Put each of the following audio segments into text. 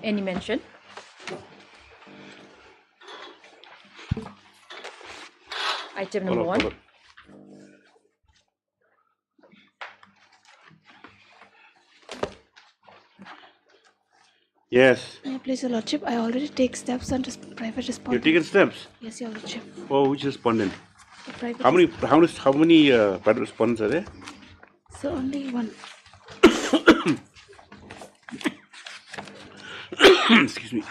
Any mention? Item number 1. Yes. Please, Your Lordship, I already take steps on private You've respondent. taken steps. Yes, Your Lordship. For which respondent? The private How many private respondents are there? So only one. Excuse me.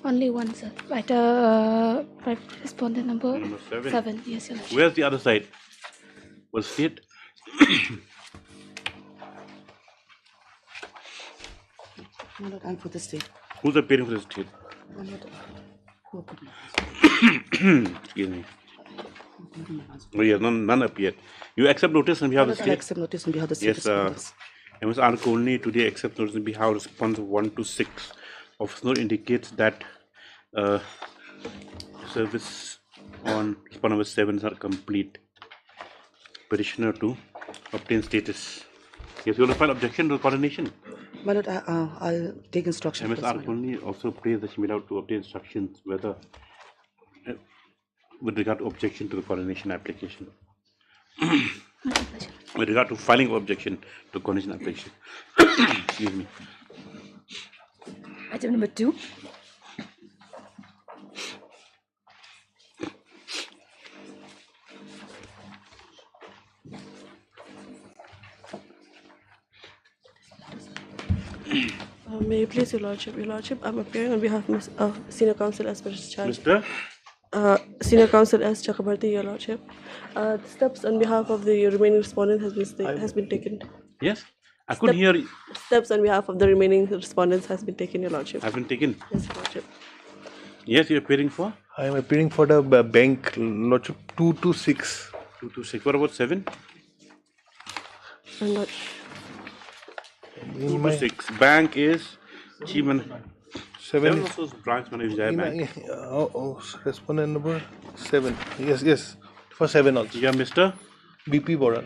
Only one, sir. Right, private respondent number 7. Yes, Your Lordship. Where's the other side? Was state? I'm for the state. Who's appearing for the state? Excuse me. Oh, yes, none appeared. You accept notice on behalf of the I state? accept notice on behalf of the state. Yes, respondents. I must ask only today accept notice on behalf of response 1 to 6. Office note indicates that service on respond number 7 are complete. Petitioner to obtain status. Yes, you want to file objection to the coordination? My Lord, I'll take instruction. MS for this, my Lord. only also prays that she made out to obtain instructions whether with regard to objection to the coordination application. With regard to filing of objection to coordination application. Excuse me. Item number 2. May you please, Your Lordship? Your Lordship, I'm appearing on behalf of Senior Counsel S. Charge. Mr. Senior Counsel S. Chakrabarti, Your Lordship. Steps on behalf of the remaining respondent has been taken. Yes? I couldn't hear you. Steps on behalf of the remaining respondents has been taken, Your Lordship. Have been taken. Yes, Your Lordship. Yes, you're appearing for? I am appearing for the bank, Lordship, 2 to 6. 2 to 6. What about 7? I'm not. 2 to 6. Bank is Chiman. 7. also is branch manager Jaya Bank. Respondent number 7. Yes. For 7 also. Yeah, Mr. BP Bora.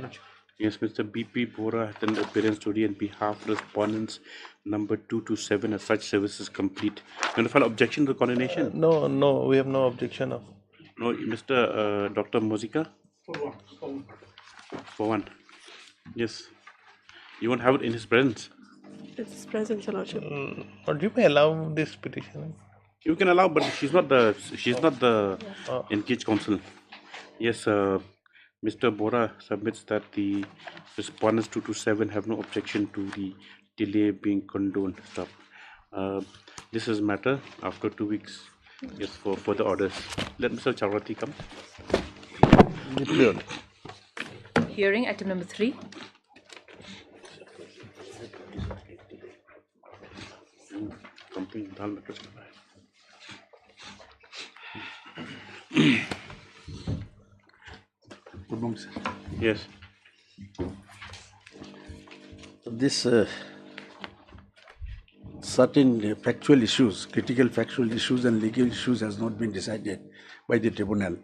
Yes, Mr. BP Bora had an appearance today on behalf of respondents number 2 to 7 as such service is complete. You want to file objection to the coordination? No, we have no objection of. No, Mr. Dr. Mozika? For one. Yes. You won't have it in his presence. It's present, Your Lordship. Or you may allow this petition. You can allow, but she's not the engaged counsel. Yes, Mr. Bora submits that the respondents 2 to 7 have no objection to the delay being condoned. Stop. This is matter after 2 weeks. Yes, for further orders. Let Mr. Chakrabarti come. Hearing item number 3. Good morning, sir. Yes. This certain factual issues, critical factual issues and legal issues has not been decided by the tribunal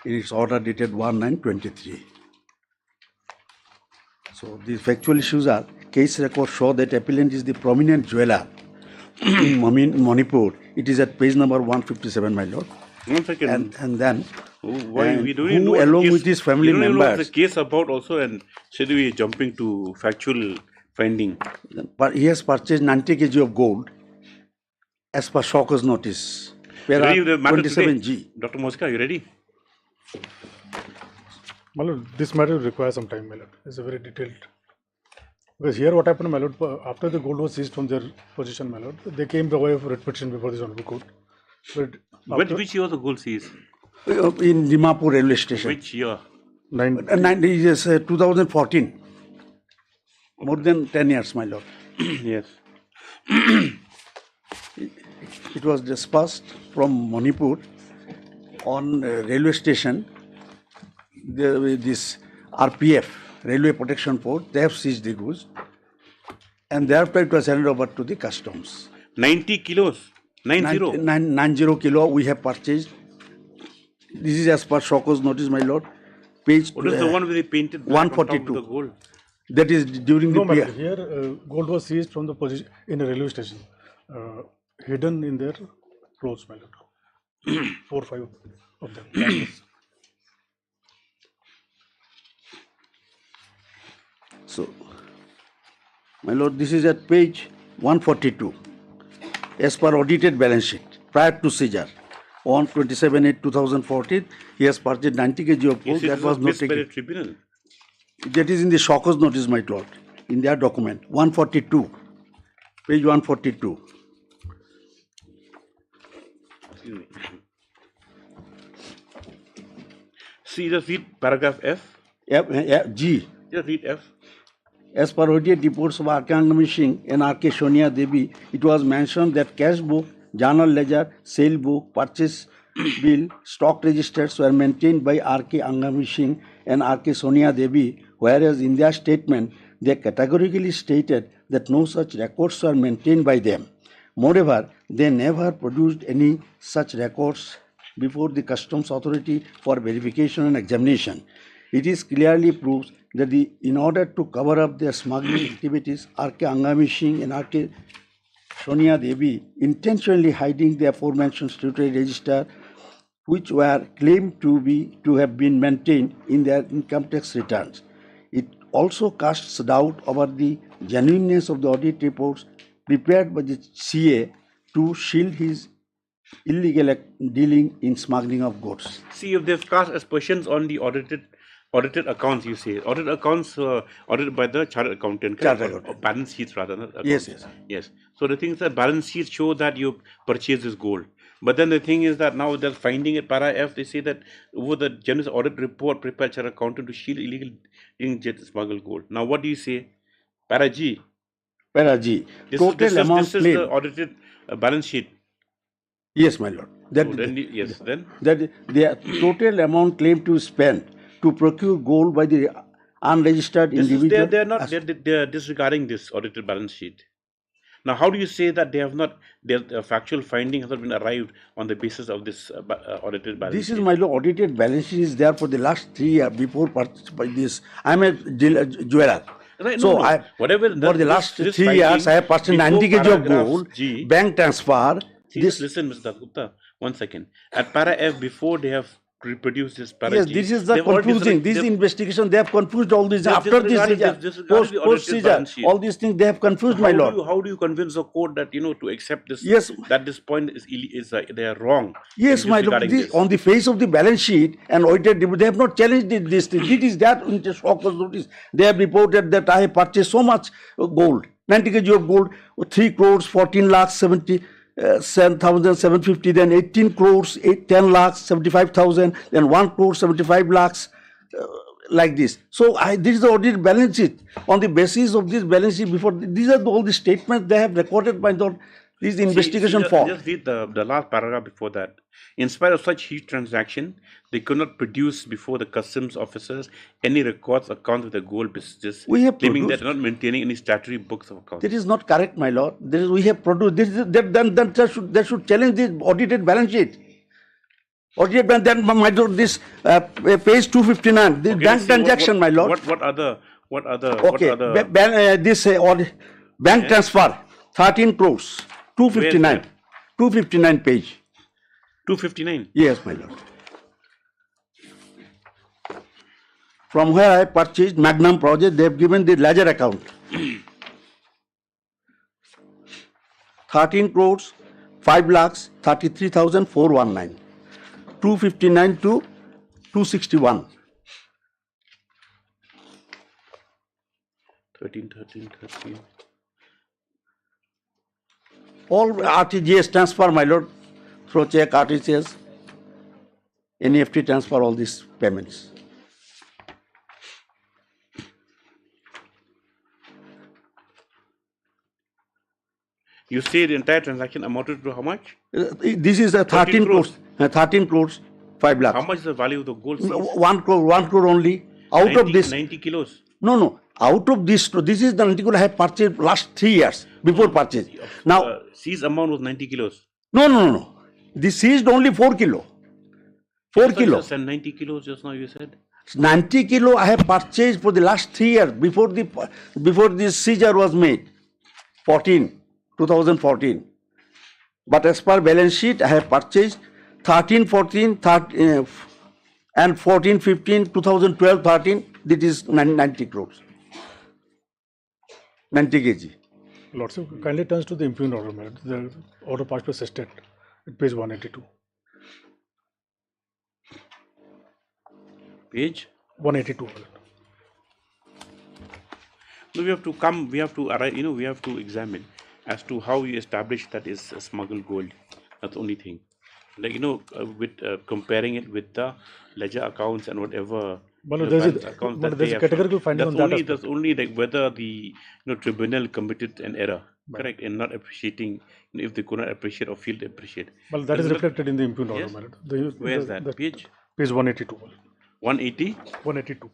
in its order dated 1/9/23. So these factual issues are: case records show that appellant is the prominent jeweler in Manipur. It is at page number 157, my lord. 1 second. And then We don't even who, know what the along case, with his family we don't even know what members, the case about also, and should we jumping to factual finding? but he has purchased 90 kg of gold as per Shocker's notice. You ready with the matter 27G. today? Dr. Mosca, are you ready? My lord, this matter requires some time, my lord. It's a very detailed. Because here what happened, my lord, after the gold was seized from their possession, my lord, they came by way of writ petition before this honorable court. But Which year was the gold seized? In Dimapur railway station. Which year? 2014. More than 10 years, my lord. Yes. It was dispersed from Manipur on railway station. This RPF, Railway Protection Force, they have seized the goods. And thereafter it was handed over to the customs. 90 kilos. 90. 90 kilo we have purchased. This is as per Shocker's notice, my lord. Page What is the one where they painted black on top of 142. the gold? That is during the No, my period. lord, here gold was seized from the position in a railway station, hidden in their clothes, my lord. 4 or 5 of them. Bangles. So, my lord, this is at page 142. As per audited balance sheet, prior to seizure, on 27/8/2014, he has purchased 90 kg of gold that was not missed by the taken. tribunal. That is in the Shocker's notice, my lord, in their document, 142, page 142. Excuse me. See, just read paragraph F. G. Just read F. As per audited reports of R.K. Singh and R.K. Sonia Devi, it was mentioned that cash book, journal ledger, sale book, purchase bill, stock registers were maintained by R.K. Singh and R.K. Sonia Devi, whereas in their statement, they categorically stated that no such records were maintained by them. Moreover, they never produced any such records before the customs authority for verification and examination. It is clearly proves that in order to cover up their smuggling activities, R.K. Singh and R.K. Sonia Devi intentionally hiding the aforementioned statutory register, which were claimed to have been maintained in their income tax returns. It also casts doubt over the genuineness of the audit reports prepared by the CA to shield his illegal dealing in smuggling of goods. See, if they've cast aspersions on the audited accounts, you say audited accounts audited by the chartered accountant, Chartered or accountant. balance sheets rather. Not accounts. Yes. So the thing is that balance sheets show that you purchased this gold. But then the thing is that now they're finding it para F. They say that over the generous audit report prepared chartered accountant to shield illegal smuggled gold. Now what do you say? Para G. Para G. This Total is amount claimed. the audited balance sheet. Yes, my lord. That, So then that the total amount claimed to spend to procure gold by the unregistered individual. They're disregarding this audited balance sheet. Now, how do you say that they have not, their factual finding has not been arrived on the basis of this audited balance This sheet? is my lord, audited balance sheet is there for the last 3 years before purchase by this. I am a jeweler. Right, So no. I, Whatever for the last this 3 years, I have purchased before 90 kg of paragraph gold, G. bank transfer. See, just listen, Mr. Gupta, 1 second. At para F, before they have reproduced this para Yes, G, this is the they've already confusing. This investigation, they have confused all these. They've After this disregarded seizure, disregarded the audited seizure, balance sheet. all these things they have confused, my lord. How do you convince the court that, to accept this? Yes. That this point is they are wrong. Yes, in my lord. disregarding This, this. on the face of the balance sheet and audited, they have not challenged this thing. It is that in the Shocker's notice. They have reported that I have purchased so much gold, 90 kg of gold, 3 crores, 14 lakhs, 7,750, then 18 crores, 10 lakhs, 75,000, then 1 crore, 75 lakhs, like this. So this is the audited balance sheet. On the basis of this balance sheet, before these are all the statements they have recorded by this investigation form. Just read the last paragraph before that. In spite of such huge transaction, they could not produce before the customs officers any records, accounts of the gold business, We have claiming produced. that they're not maintaining any statutory books of accounts. That is not correct, my lord. We have produced. Then they should challenge the audited balance sheet. Audited balance. Then, my lord, this page 259, the Okay, bank let's see transaction, my lord. What other? Okay, bank transfer, 13 crores, 259, 259 page. 259. Yes, my lord. From where I purchased Magnum project, they have given the ledger account. 13 crores, 5 lakhs, 33,419. 259 to 261. 13. All RTGS transfer, my lord, through check, RTGS, NEFT transfer, all these payments. You say the entire transaction amounted to how much? This is a 13 crores, 13 crores, 5 lakhs. How much is the value of the gold? Seized? 1 crore only. Out of this, 90 kilos. no. Out of this is the 90 crore I have purchased last 3 years before purchase. Now, Seized amount was 90 kilos. no. This seized only 4 kilo. 4 Sorry, kilo. sir, 90 kilos just now you said. 90 kilo I have purchased for the last 3 years before this seizure was made, 2014. But as per balance sheet, I have purchased 13, 14, and 14, 15, 2012, 13. This is 90 crores, 90 kg. Lordship, kindly turns to the impugned order, my lord. The order passed by sestet at page 182. Page? 182, my lord. No, we have to arrive, we have to examine as to how you establish that is smuggled gold. That's the only thing. Like, with comparing it with the ledger accounts and whatever. But the there's balance accounts that a they have categorical shown. finding on that aspect. That's only like whether the tribunal committed an error, correct, in not appreciating, if they could not appreciate or feel to appreciate. Well, that is Doesn't reflected in the impugned order, Yes? my lord. Where is that? Page? Page 182. my lord. 180? 182.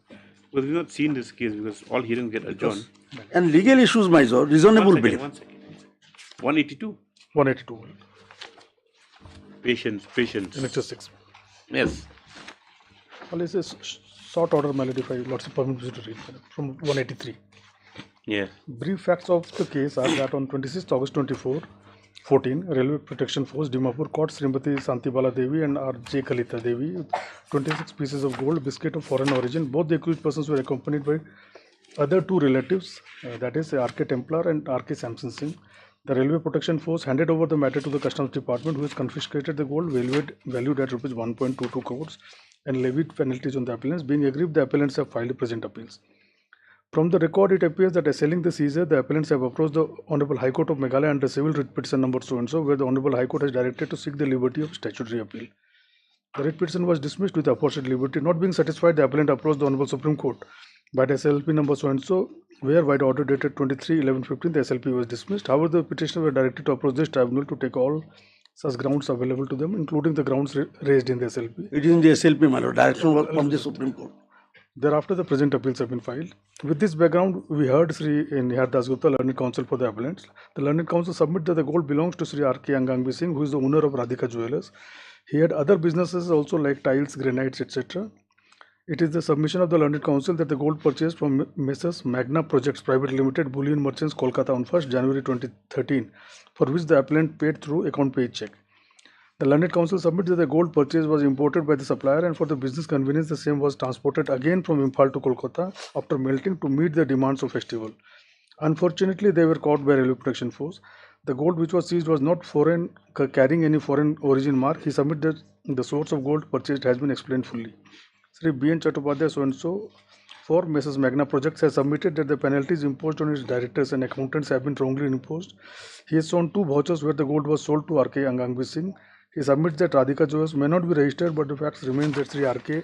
Because we've not seen this case because all hearings get adjourned. And legal issues, my lord, reasonable belief. 182? 182. my lord. Patience. In excess 6. Yes. Well, it's a short order, my lord, if I lordship permit me to read, my lord, from 183. Yeah. Brief facts of the case are that on 26th August 2014, Railway Protection Force, Dimapur, caught Srimati Santibala Devi and R.J. Kalita Devi with 26 pieces of gold biscuit of foreign origin. Both the accused persons were accompanied by other 2 relatives, that is R.K. Templar and R.K. Samson Singh. The Railway Protection Force handed over the matter to the Customs Department, who has confiscated the gold valued at rupees 1.22 crores and levied penalties on the appellants. Being aggrieved, the appellants have filed present appeals. From the record, it appears that assailing the seizure, the appellants have approached the Honorable High Court of Meghalaya under civil writ petition number so-and-so, where the Honorable High Court has directed to seek the liberty of statutory appeal. The writ petition was dismissed with aforesaid liberty. Not being satisfied, the appellant approached the Honorable Supreme Court by the SLP number so-and-so, where by the order dated 23/11/15, the SLP was dismissed. However, the petitioners were directed to approach this tribunal to take all such grounds available to them, including the grounds raised in the SLP. It is in the SLP, my lord, direction was from the Supreme Court. Thereafter, the present appeals have been filed. With this background, we heard Sri Nihar Dasgupta, Learned Counsel for the appellants. The Learned Counsel submit that the gold belongs to Sri R.K. Angangbi Singh, who is the owner of Radhika Jewellers. He had other businesses also like tiles, granites, etc. It is the submission of the Learned Counsel that the gold purchased from Messrs. Magna Projects Private Limited, Bullion Merchants, Kolkata on 1st January 2013, for which the appellant paid through account paid check. The Learned Counsel submits that the gold purchase was imported by the supplier, and for the business convenience, the same was transported again from Imphal to Kolkata after melting to meet the demands of festival. Unfortunately, they were caught by Railway Protection Force. The gold which was seized was not foreign, carrying any foreign origin mark. He submitted that the source of gold purchased has been explained fully. Sri B.N. Chattopadhyay so-and-so for Mrs. Magna Projects has submitted that the penalties imposed on its directors and accountants have been wrongly imposed. He has shown 2 vouchers where the gold was sold to R.K. Angangbi Singh. He submits that Radhika Jewellers may not be registered, but the facts remain that Sri R.K.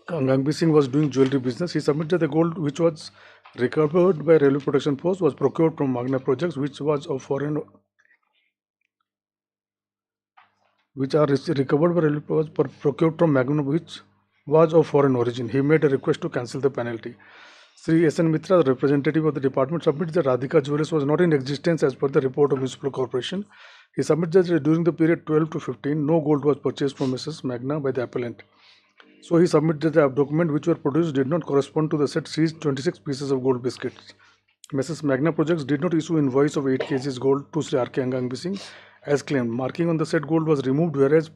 Angangbi Singh was doing jewelry business. He submits that the gold which was recovered by Railway Protection Force was procured from Magna Projects, which was of foreign, which are recovered by Railway was procured from Magna, which was of foreign origin. He made a request to cancel the penalty. Sri S.N. Mitra, the representative of the department, submits that Radhika Jewellers was not in existence as per the report of Municipal Corporation. He submits that during the period 12 to 15, no gold was purchased from Mrs. Magna by the appellant. So he submitted that the document which were produced did not correspond to the said seized 26 pieces of gold biscuits. Mrs. Magna Projects did not issue invoice of 8 kgs gold to Sri R.K. Angangbi Singh as claimed. Marking on the said gold was removed, whereas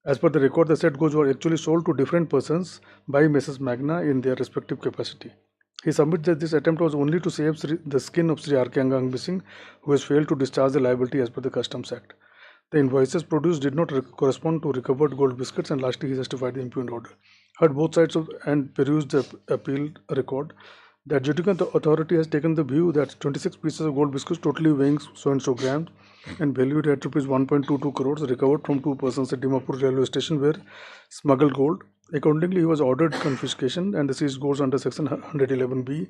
as per the record, the said goods were actually sold to different persons by Mrs. Magna in their respective capacity. He submits that this attempt was only to save the skin of Sri R.K. Angangbi Singh, who has failed to discharge the liability as per the Customs Act. The invoices produced did not correspond to recovered gold biscuits, and lastly he justified the impugned order. Heard both sides and perused the appeal record. The adjudicant authority has taken the view that 26 pieces of gold biscuits totally weighing so-and-so grams and valued at rupees 1.22 crores recovered from 2 persons at Dimapur railway station were smuggled gold. Accordingly, he was ordered confiscation and the seized goods under section 111B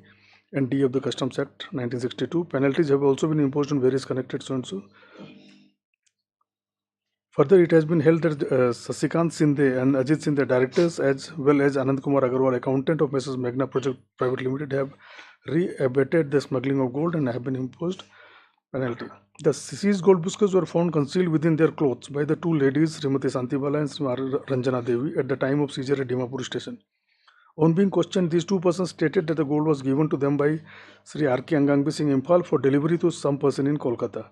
and D of the Customs Act 1962. Penalties have also been imposed on various connected so-and-so. Further, it has been held that Sasikant Sindhe and Ajit Sindhe, directors, as well as Anand Kumar Agarwal, accountant of Mrs. Magna Project Private Limited, have re-abated the smuggling of gold and have been imposed penalty. The seized gold biscuits were found concealed within their clothes by the two ladies, Srimati Santibala and Srimati Ranjana Devi, at the time of seizure at Dimapur station. On being questioned, these two persons stated that the gold was given to them by Sri R.K. Angangbi Singh Impal for delivery to some person in Kolkata.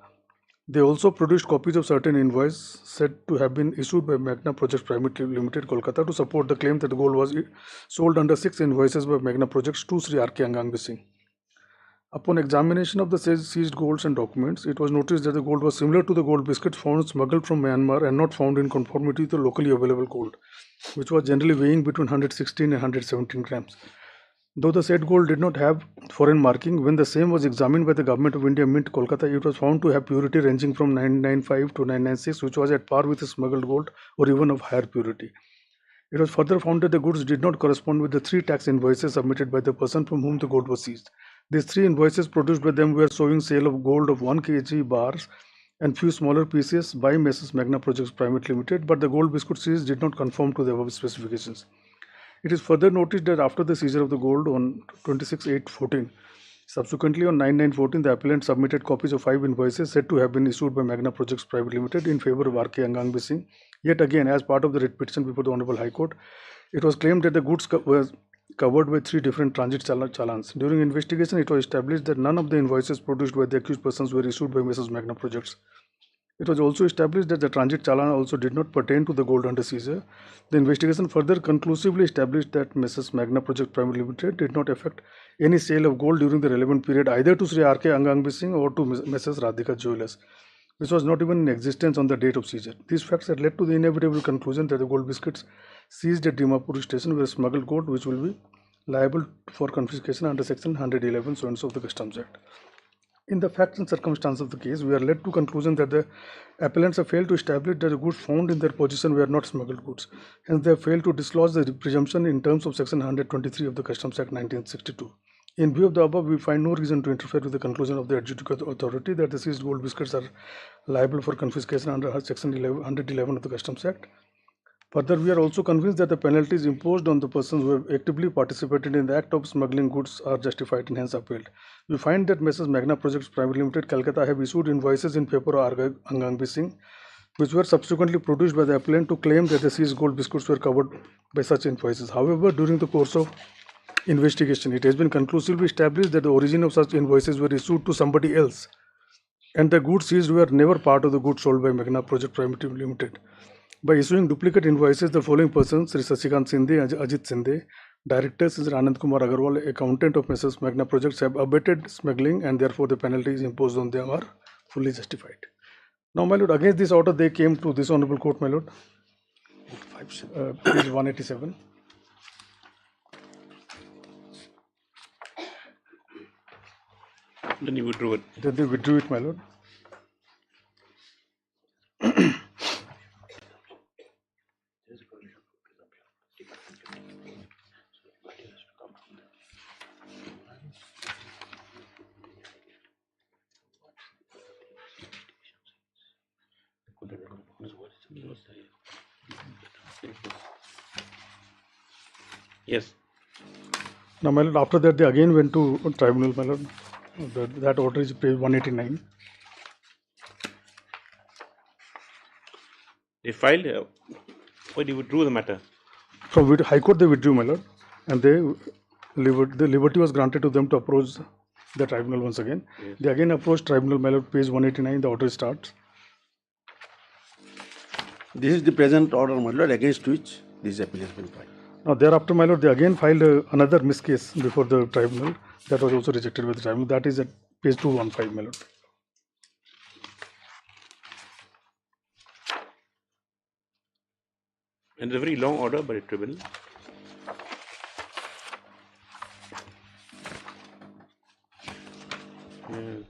They also produced copies of certain invoices said to have been issued by Magna Projects Private Limited, Kolkata, to support the claim that the gold was sold under 6 invoices by Magna Projects to Sri R.K. Angangbi Singh. Upon examination of the seized golds and documents, it was noticed that the gold was similar to the gold biscuits found smuggled from Myanmar and not found in conformity with the locally available gold, which was generally weighing between 116 and 117 grams. Though the said gold did not have foreign marking, when the same was examined by the Government of India Mint, Kolkata, it was found to have purity ranging from 995 to 996, which was at par with the smuggled gold or even of higher purity. It was further found that the goods did not correspond with the 3 tax invoices submitted by the person from whom the gold was seized. These 3 invoices produced by them were showing sale of gold of 1 kg bars and few smaller pieces by Messrs. Magna Projects Private Limited, but the gold biscuit seized did not conform to the above specifications. It is further noticed that after the seizure of the gold on 26/8/14, subsequently on 9/9/14, the appellant submitted copies of 5 invoices said to have been issued by Magna Projects Private Limited in favor of R.K. Angangbi Singh. Yet again, as part of the writ petition before the Honorable High Court, it was claimed that the goods were covered by 3 different transit challans. During investigation, it was established that none of the invoices produced by the accused persons were issued by Messrs. Magna Projects. It was also established that the transit challan also did not pertain to the gold under seizure. The investigation further conclusively established that Messrs. Magna Project Private Limited did not effect any sale of gold during the relevant period either to Sri R.K. Angangbi Singh or to Messrs. Radhika Jewellers, which was not even in existence on the date of seizure. These facts had led to the inevitable conclusion that the gold biscuits seized at Dimapur station were smuggled gold, which will be liable for confiscation under section 111 so and so of the Customs Act. In the facts and circumstances of the case, we are led to conclusion that the appellants have failed to establish that the goods found in their possession were not smuggled goods. Hence, they have failed to dislodge the presumption in terms of section 123 of the Customs Act 1962. In view of the above, we find no reason to interfere with the conclusion of the adjudicate authority that the seized gold biscuits are liable for confiscation under section 111 of the Customs Act. Further, we are also convinced that the penalties imposed on the persons who have actively participated in the act of smuggling goods are justified and hence upheld. We find that Messrs. Magna Projects Private Limited, Calcutta, have issued invoices in favor of Angangbi Singh, which were subsequently produced by the appellant to claim that the seized gold biscuits were covered by such invoices. However, during the course of investigation, it has been conclusively established that the origin of such invoices were issued to somebody else, and the goods seized were never part of the goods sold by Magna Project Private Limited. By issuing duplicate invoices, the following persons, Sri Sashikant Sindhe, Ajit Sindhe, Director Sri Anand Kumar Agarwal, Accountant of Messrs. Magna Projects, have abetted smuggling, and therefore the penalties imposed on them are fully justified. Now, my lord, against this order, they came to this honorable court, my lord. Page 187. Then you withdrew it. Then they withdrew it, my lord. Yes. Now, my lord, after that, they again went to tribunal, my lord. That order is page 189. They filed. Why they withdrew the matter? From High Court, they withdrew, my lord, and the liberty was granted to them to approach the tribunal once again. Yes. They again approached tribunal, my lord, page 189. The order starts. This is the present order, my lord, against which this appeal has been filed. Now, thereafter, my lord, they again filed another miscase before the tribunal. That was also rejected by the tribunal. That is at page 215, my lord. And it's a very long order by the tribunal. Yes.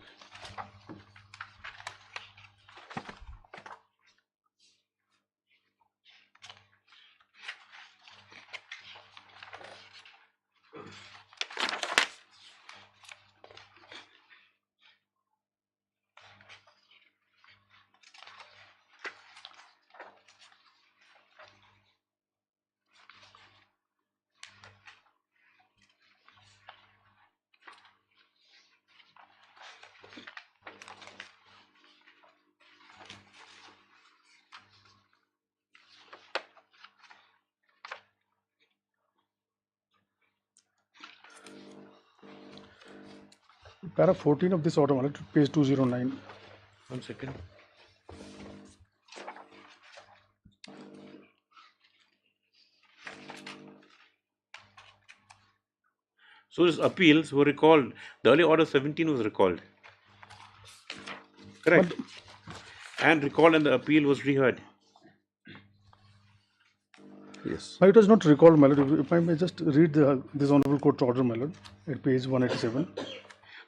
para 14 of this order, my lord, page 209. 1 second. So these appeals were recalled. The early order 17 was recalled. Correct. And recalled, and the appeal was reheard. Yes. It was not recalled, my lord. If I may just read this honorable court order, my lord, at page 187.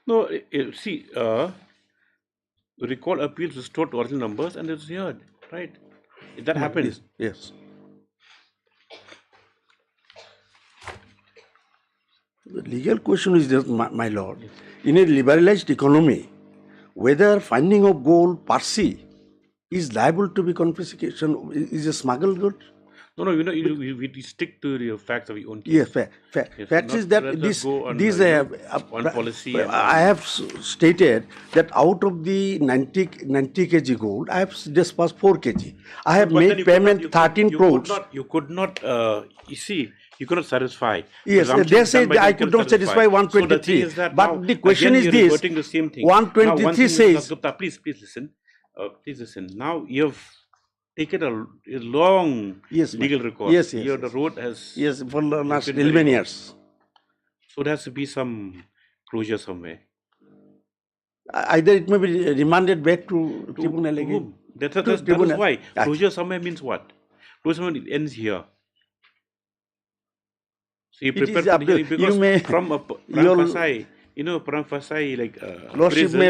No, see, recall appeals restored to original numbers and it's heard, right? That happens. Yes. The legal question is this, my lord. In a liberalized economy, whether finding of gold per se is liable to be confiscation, is a smuggled good? No, we stick to the facts of your own case. Yes, fact Yes, is not that let us this go on, on policy. I have stated that out of the 90 kg gold, I have disbursed 4 kg. I have But then made you could payment not- 13 crores. You could not, you see, you could not satisfy. Yes, Presumption they is say done by I them could can not satisfy So the 123. thing is that But now, the question again, is you're this, reverting the same thing. 123 Now, one thing, says- Mr. Gupta, please listen. Please listen. Now you've taken a long Yes, ma'am. legal recourse. Yes, The road has... Yes, for the last been 11 very- years. So there has to be some closure somewhere. Either it may be remanded back to tribunal To again. whom? That is tribunal. why. Ah. Closure somewhere means what? Closure somewhere ends here. So you It is prepare for up the to- hearing because you may- from you'll- Fasai, from Fasai, like Lordship prison, may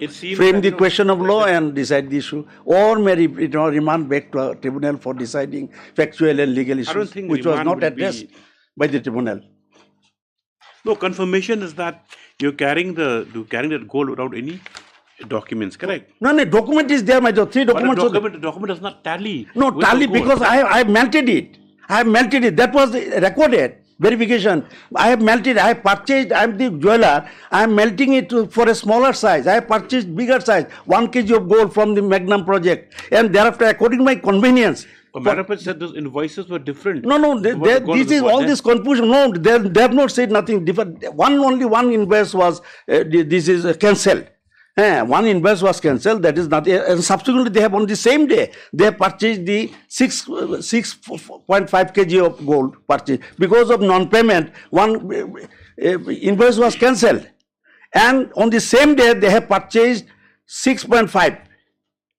it seems frame that, the question of law and decide the issue, or may remand back to a tribunal for deciding factual and legal don't issues, think which was remand not will addressed be- by the tribunal. No, confirmation is that you're carrying that gold without any documents, correct? No, document is there, my dear. 3 But the documents. are there. document does not tally. No, with the tally gold. because I have melted it. That was recorded. Verification. I have melted. I have purchased. I am the jeweler. I am melting it for a smaller size. I have purchased bigger size. 1 kg of gold from the Magnum project. And thereafter, according to my convenience. But Manapat said those invoices were different. No, What the gold this was is what all then? this confusion. No, they have not said nothing different. Only one invoice was, this is cancelled. One invoice was cancelled, that is not, and subsequently they have on the same day, they have purchased the 6.5 kg of gold purchased. Because of non-payment, one invoice was cancelled. And on the same day, they have purchased 6.5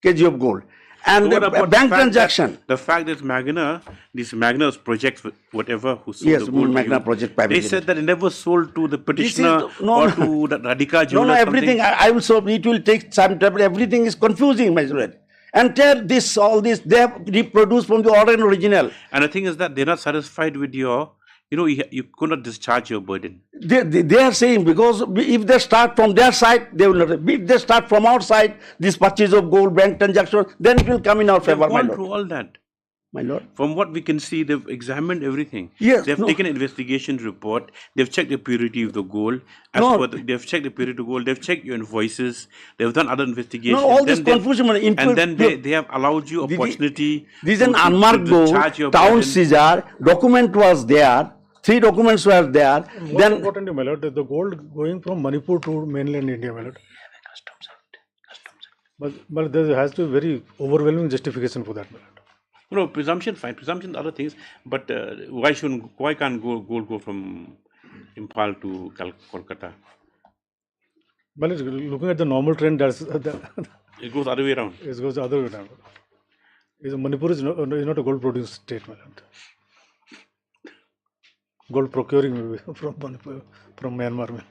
kg of gold. And What about bank the fact transaction. The fact that these Magna's projects, whatever, who sold Yes, the gold to Magna you, project private they said that it never sold to the petitioner no, or no. to the Radhika jeweler. No, or everything, something. I will solve, it will take some time, everything is confusing, my friend. And tell this, all this, they have reproduced from the order and original. And the thing is that they're not satisfied with your, you could not discharge your burden. They are saying, because if they start from their side, they will not. If they start from our side, this purchase of gold, bank transaction, then it will come in our They've favor, my gone lord. through all that. My lord. From what we can see, they've examined everything. Yes, They've no. taken an investigation report. They've checked the purity of the gold. They've checked the purity of the gold. They've checked your invoices. They've done other investigations. No, all this Then they've- confusion, And then they have allowed you opportunity. This is an to unmarked discharge your gold, town burden. seizure, document was there, 3 documents were there. Most Then importantly, my lord, the gold going from Manipur to mainland India, my lord. But there has to be very overwhelming justification for that, my lord. No, presumption, fine. Presumption, other things. But why can't gold go from Impal to Kolkata? Well, looking at the normal trend, that's It goes other way around. it goes the other way around. Manipur is not a gold producing state, my lord. Gold procuring maybe from Manipur, from Myanmar.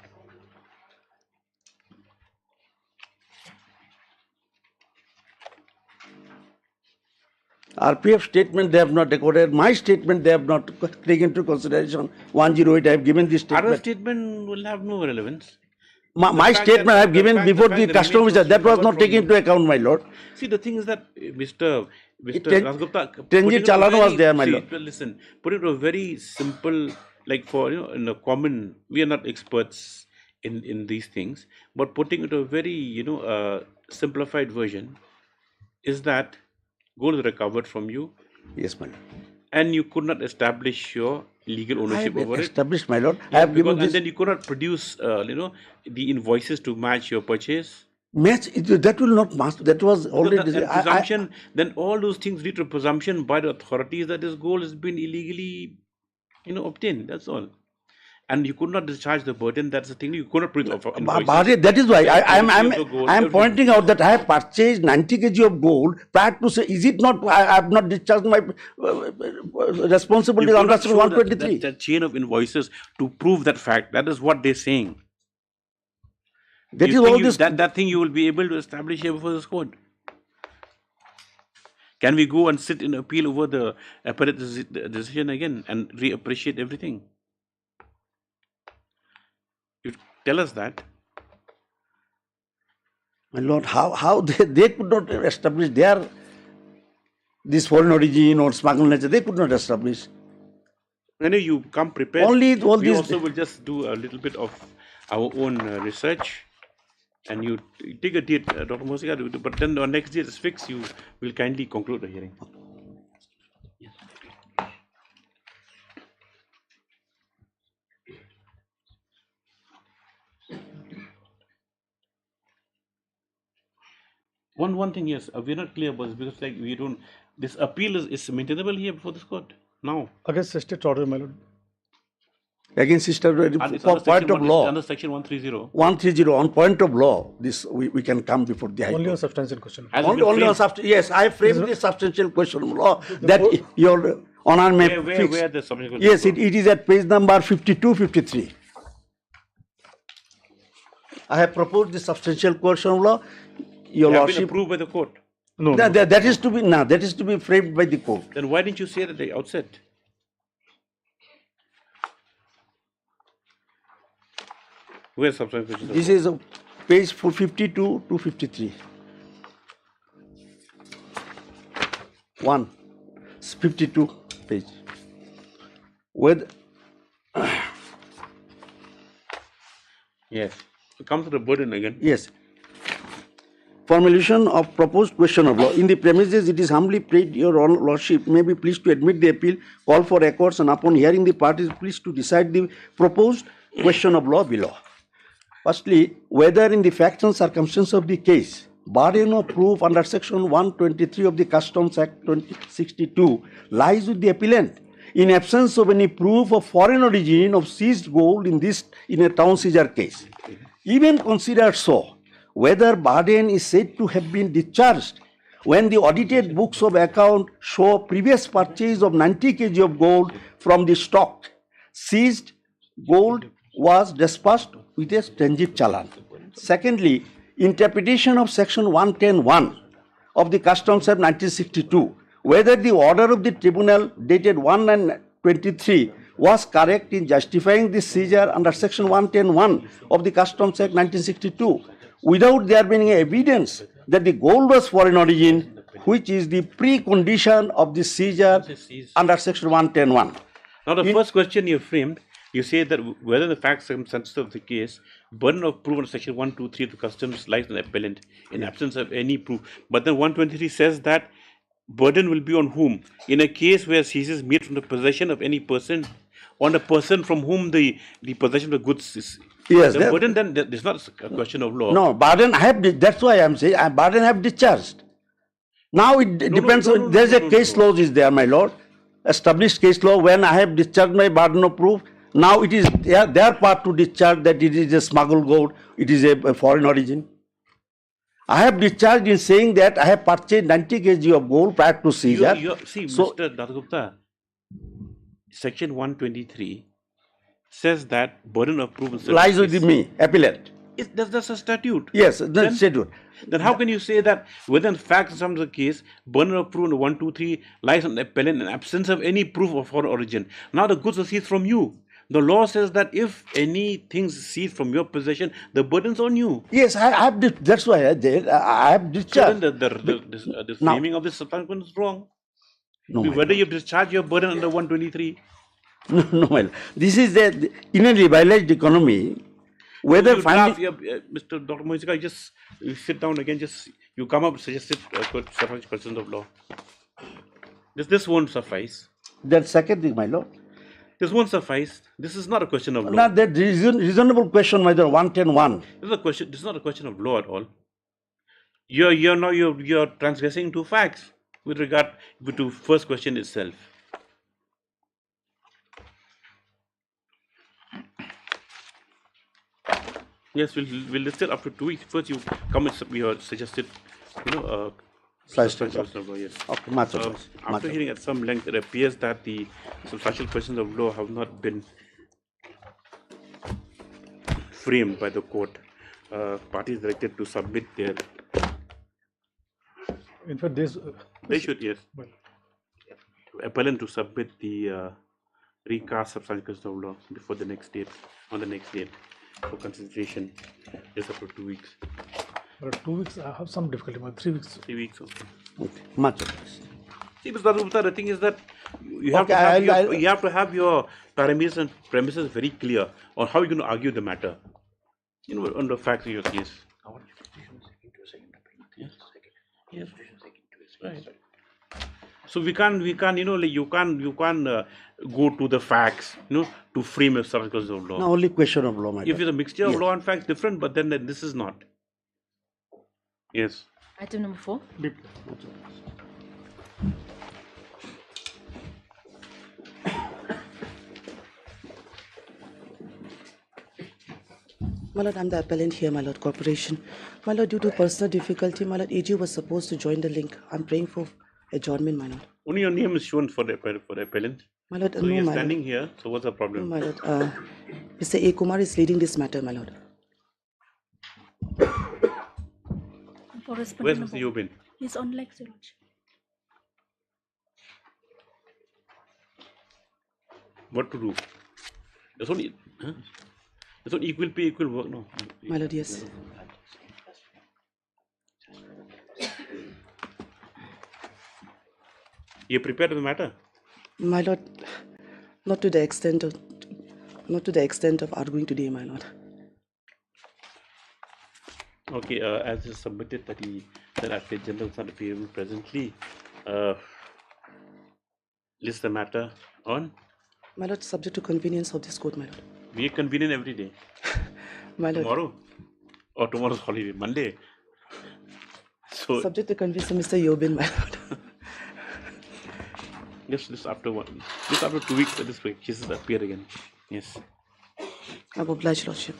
RPF statement they have not recorded. My statement they have not taken into consideration. 108 I have given this Other statement. statement will have no relevance. My fact statement that- I have given the fact- before the the fact that custom remains officer. That was recovered not from taken you. into account, my lord. See, the thing is that Mr. Ten- Rasgupta, Tenji Chalano was there, my lord. Listen, put it to a very simple, like for in a common. We are not experts in these things, but putting it to a very simplified version is that gold is recovered from you, Yes, my lord. and you could not establish your legal I ownership have over it. established, my lord. I Yeah, have given because, and this then you could not produce, the invoices to match your purchase. match. That will not match. That was Because already. that presumption, then all those things lead to presumption by the authorities that this gold has been illegally, obtained. That's all. And you could not discharge the burden. That's the thing. You could not prove invoices. That is why I am everything. pointing out that I have purchased 90 kg of gold. Prior to say, is it not? I have not discharged my responsibility You under cannot Section show 123. that chain of invoices to prove that fact. That is what they're saying. That You is think all this. that thing you will be able to establish here before this court. Can we go and sit in appeal over the appellate decision again and reappreciate everything? You tell us that. My lord, how they could not establish this foreign origin or smuggled nature. They could not establish. When you come prepared, Only all we these. also will just do a little bit of our own research. And you take a date, Dr. Mosika, but then on next date is fixed, you will kindly conclude the hearing. One thing, yes, we're not clear about this because we don't. This appeal is maintainable here before this court now. Against the state order, my lord. Against sister, And it's for under point of law. Under section 130. 130 on point of law. This we can come before the High Only on Court. substantial question. Has it been Only on framed? yes, I framed the substantial question of law that your honor may fix. Where the substantial Yes, question it is at page number 52, 53. I have proposed the substantial question of law. Your have been lordship. approved by the court. No, That is to be framed by the court. Then why didn't you say that at the outset? Where's substantial question? This is page 452 to 53. 52 page. With Yes. Come to the burden again. yes. Formulation of proposed question of law. In the premises, it is humbly prayed your lordship may be pleased to admit the appeal, call for records, and upon hearing the parties, pleased to decide the proposed question of law below. Firstly, whether in the facts and circumstances of the case, burden of proof under section 123 of the Customs Act 2062 lies with the appellant. In absence of any proof of foreign origin of seized gold in a town seizure case. Even considered so, whether burden is said to have been discharged when the audited books of account show previous purchase of 90 kg of gold from the stock. Seized gold was dispatched with a transit challan. Secondly, interpretation of section 110(1) of the Customs Act 1962, whether the order of the tribunal dated 1/9/23 was correct in justifying the seizure under section 110(1) of the Customs Act 1962, without there being evidence that the gold was foreign origin, which is the precondition of the seizure under section 110(1). Now, the first question you framed, you say that whether the facts and circumstances of the case, burden of proof under section 123 of the Customs lies on the appellant in absence of any proof. But then 123 says that burden will be on whom? In a case where seizure is made from the possession of any person, on the person from whom the possession of the goods is. Yes, the burden then, there's not a question of law. No, burden that's why I am saying burden have discharged. Now it depends on, there's a case law is there, my lord. Established case law, when I have discharged my burden of proof, now it is their part to discharge that it is a smuggled gold, it is a foreign origin. I have discharged in saying that I have purchased 90 kg of gold prior to seizure. See, So, Mr. Datagupta, section 123 says that burden of proof lies with me, appellant. That's a statute. Yes, the statute. Then how can you say that within facts of the case, burden of proof under 123 lies on the appellant in absence of any proof of foreign origin? Now the goods are seized from you. The law says that if any things seized from your possession, the burden's on you. Yes, I have. That's why I have discharged. So then the framing of this substantive is wrong. No, Whether you discharge your burden under 123. no, well, this is in a liberalized economy. Whether you finally, Mr. Dr. Moisika, you sit down again. You come up, suggest suffice questions of law. This won't suffice. that second thing, my lord. This won't suffice. This is not a question of law. Not that reasonable question, my lord, 110(1). This is a question. This is not a question of law at all. You're transgressing two facts with regard to first question itself. Yes, we'll list it after 2 weeks. First, you come with your suggested, Substantial. questions of law. Yes. Okay, much obliged. After hearing at some length, it appears that the substantial questions of law have not been framed by the court. Parties directed to submit their. In fact, this They should, yes. well, Appellant to submit the recast substantial questions of law before the next date, on the next date, for consideration, just after 2 weeks. but 2 weeks I have some difficulty. But 3 weeks. 3 weeks, okay. Okay, much obliged. See, Mr. Gupta, the thing is that you have, Okay, you have to have your parameters and premises very clear on how you're going to argue the matter, on the facts of your case. Yes. Yes. Right. So we can't, you can't go to the facts, to frame a substantive of law. No, only question of law, my If lord. it's a mixture of Yes. law and facts, different, but then this is not. Yes. Item number 4. Deep. My lord, I'm the appellant here, my lord, corporation. My lord, due to personal difficulty, my lord, AG was supposed to join the link. I'm praying for adjournment, my lord. Only your name is shown for the appellant. My lord, So no, you're my standing lord. here, so what's the No, problem? my lord. Mr. A. Kumar is leading this matter, my lord. For Where's respondent Mr. number, Yobin? he's on like zero. What to do? There's only, there's only equal pay, equal work, no. My lord, yes. You prepared the matter? My lord, not to the extent of arguing today, my lord. Okay, as is submitted that the Advocate General is not available presently, list the matter on. My lord, subject to convenience of this court, my lord. We are convenient every day. My lord, Tomorrow? Or tomorrow's holiday, Monday. So, subject to convenience of Mr. Yobin, my lord. just after 2 weeks, this week, cases appear again. Yes. I'm obliged, lordship.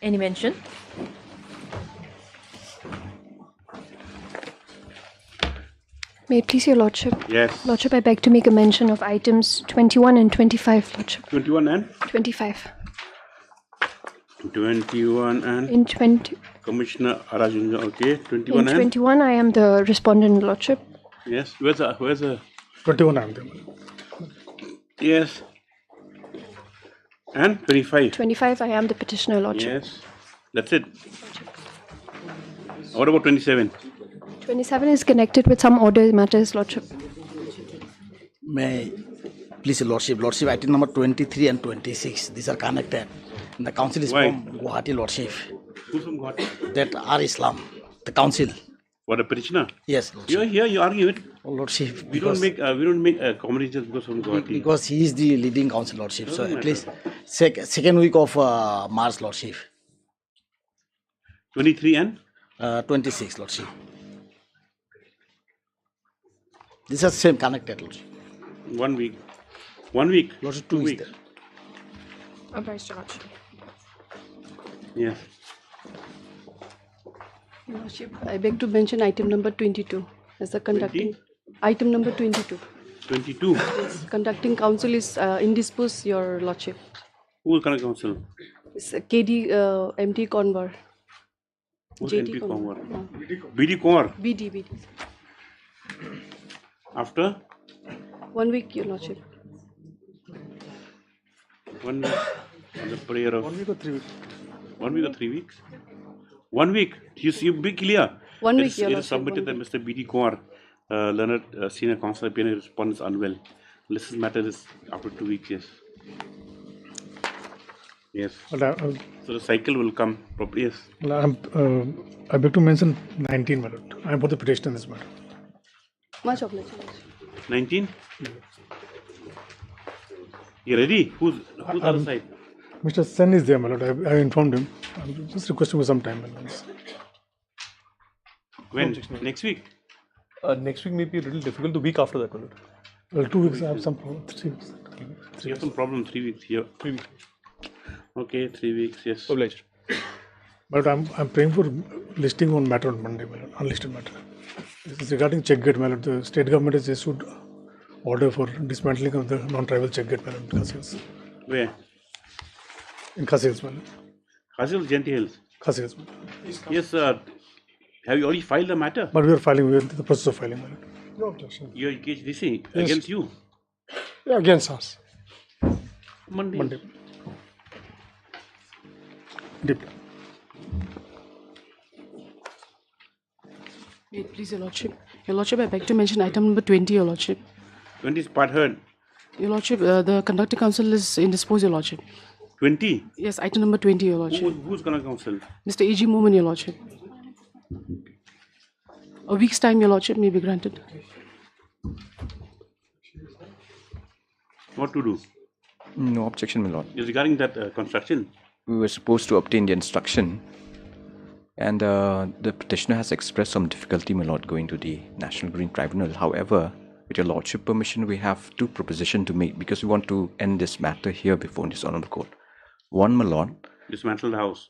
Any mention? May it please your Lordship. Yes. Lordship, I beg to make a mention of items 21 and 25, Lordship. 21 and 25. 21 and In 20, Commissioner Arajunja. Okay. 21 in and 21, I am the respondent, Lordship. yes. Where's the 21 I am there. yes. And 25. 25, I am the petitioner, Lordship. Yes. That's it. What about 27? 27 is connected with some order matters, Lordship. May please your Lordship, Lordship, item number 23 and 26. These are connected. And the council is Why? from Guwahati, Lordship. Who's from Guwahati? That are Islam. The council. What a petitioner? Yes, Lordship. You're here. You argue it. Oh, Lordship. We don't make comedy just because from Guwahati. Because he is the leading council, Lordship. So at least second week of March, Lordship. 23 and 26, Lordship. These are same connected, Lordship. 1 week. 1 week. Lordship, 2 2 weeks. weeks. Authorised, Lordship. Yes. Lordship, I beg to mention item number 22 as the conducting. 20? Item number 22. 22. Conducting council is indisposed, your Lordship. Who will connect council? It's KD MT Convar. Who's JT NP Convar. Convar? BD Convar. BD. After 1 week, your Lordship. 1 week. On the prayer of 1 week or 3 weeks? 1 week or 3 weeks? 1 week. You be clear. 1 week, It your is Lordship. submitted that Mr. BD Convar, learned senior counsel opinion response unwell. This matter is after 2 weeks. Yes. Yes. Well, So the cycle will come probably. Yes. I beg to mention 19, my lord. I am for the petition in this matter. Much obliged, your Lordship. 19. You ready? Who's the other side? Mr. Sen is there, my lord. I informed him. I'm just requesting for some time, my lord. When? Next week? Next week may be a little difficult. The week after that, my lord. Well, 2 weeks. I have some problem. 3 weeks. You have some problem. 3 weeks here. 3 weeks. Okay, 3 weeks. Yes. Obliged. But I'm praying for listing on matter on Monday, my lord. Unlisted matter. This is regarding check gate, my lord. The state government has issued order for dismantling of the non-tribal check gate, my lord, in Khasils. Where? In Khasils, my lord. Khasils, Genti Hills. Khasils, my lord. Yes, have you already filed the matter? But we are in the process of filing, my lord. No objection. You are engaged this against you? Yeah, against us. Monday. Monday. Deep. May it please, your Lordship. Your Lordship, I beg to mention item number 20, your Lordship. 20 is part heard. Your Lordship, the conducting council is indisposed, your Lordship. 20? Yes, item number 20, your Lordship. Who's gonna counsel? Mr. A.G. Moomin, your Lordship. A week's time, your Lordship, may be granted. What to do? No objection, my lord. Is regarding that construction? We were supposed to obtain the instruction, and the petitioner has expressed some difficulty, my lord, going to the National Green Tribunal. However, with your lordship permission, we have 2 propositions to make because we want to end this matter here before this honorable court. One, my lord. Dismantle the house.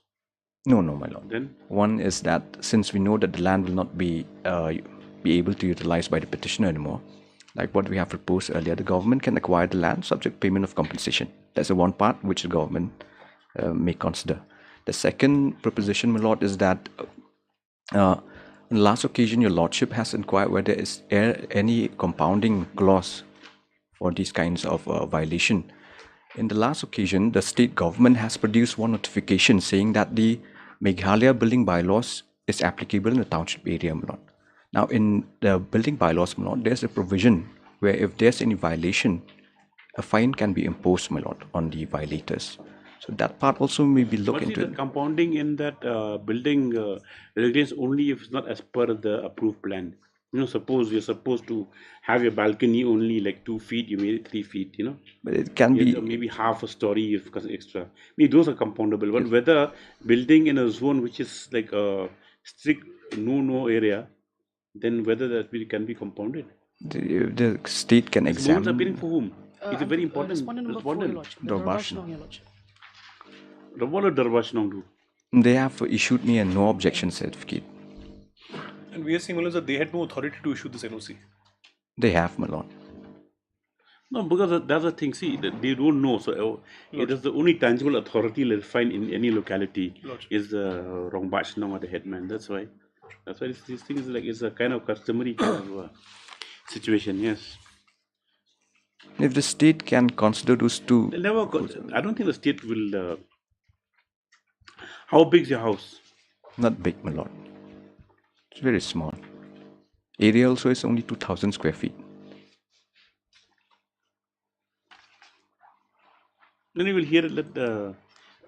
No, my lord. Then? One is that since we know that the land will not be able to utilize by the petitioner anymore, like what we have proposed earlier, the government can acquire the land subject payment of compensation. That's the one part which the government may consider. The second proposition, my lord, is that on the last occasion, your lordship has inquired whether there is any compounding clause for these kinds of violation. In the last occasion, the state government has produced one notification saying that the Meghalaya building bylaws is applicable in the township area, my lord. Now, in the building bylaws, my lord, there's a provision where if there's any violation, a fine can be imposed, my lord, on the violators. So that part also may be looked into. The compounding in that building regulations only if it's not as per the approved plan. You know, suppose you're supposed to have your balcony only like 2 feet, you made it 3 feet, you know. But it can be maybe half a story if extra. Maybe those are compoundable. But whether building in a zone which is like a strict no area, then whether that can be compounded. the state can examine. Appearing for whom? It's a very important Respondent number 4, your Lordship. Darbash. Your Lordship. What Darbash now do? They have issued me a no objection certificate. And we are saying, my lord, that they had no authority to issue this NOC. They have, my lord. No, because that's the thing. See, they don't know. So it is the only tangible authority you'll find in any locality is the wrong batch or the headman. That's why. That's why this thing is like it's a kind of customary kind of situation. Yes. If the state can consider those two, They'll never. I don't think the state will. How big is your house? not big, my lord. It's very small. Area also is only 2,000 square feet. Then you will hear it. Let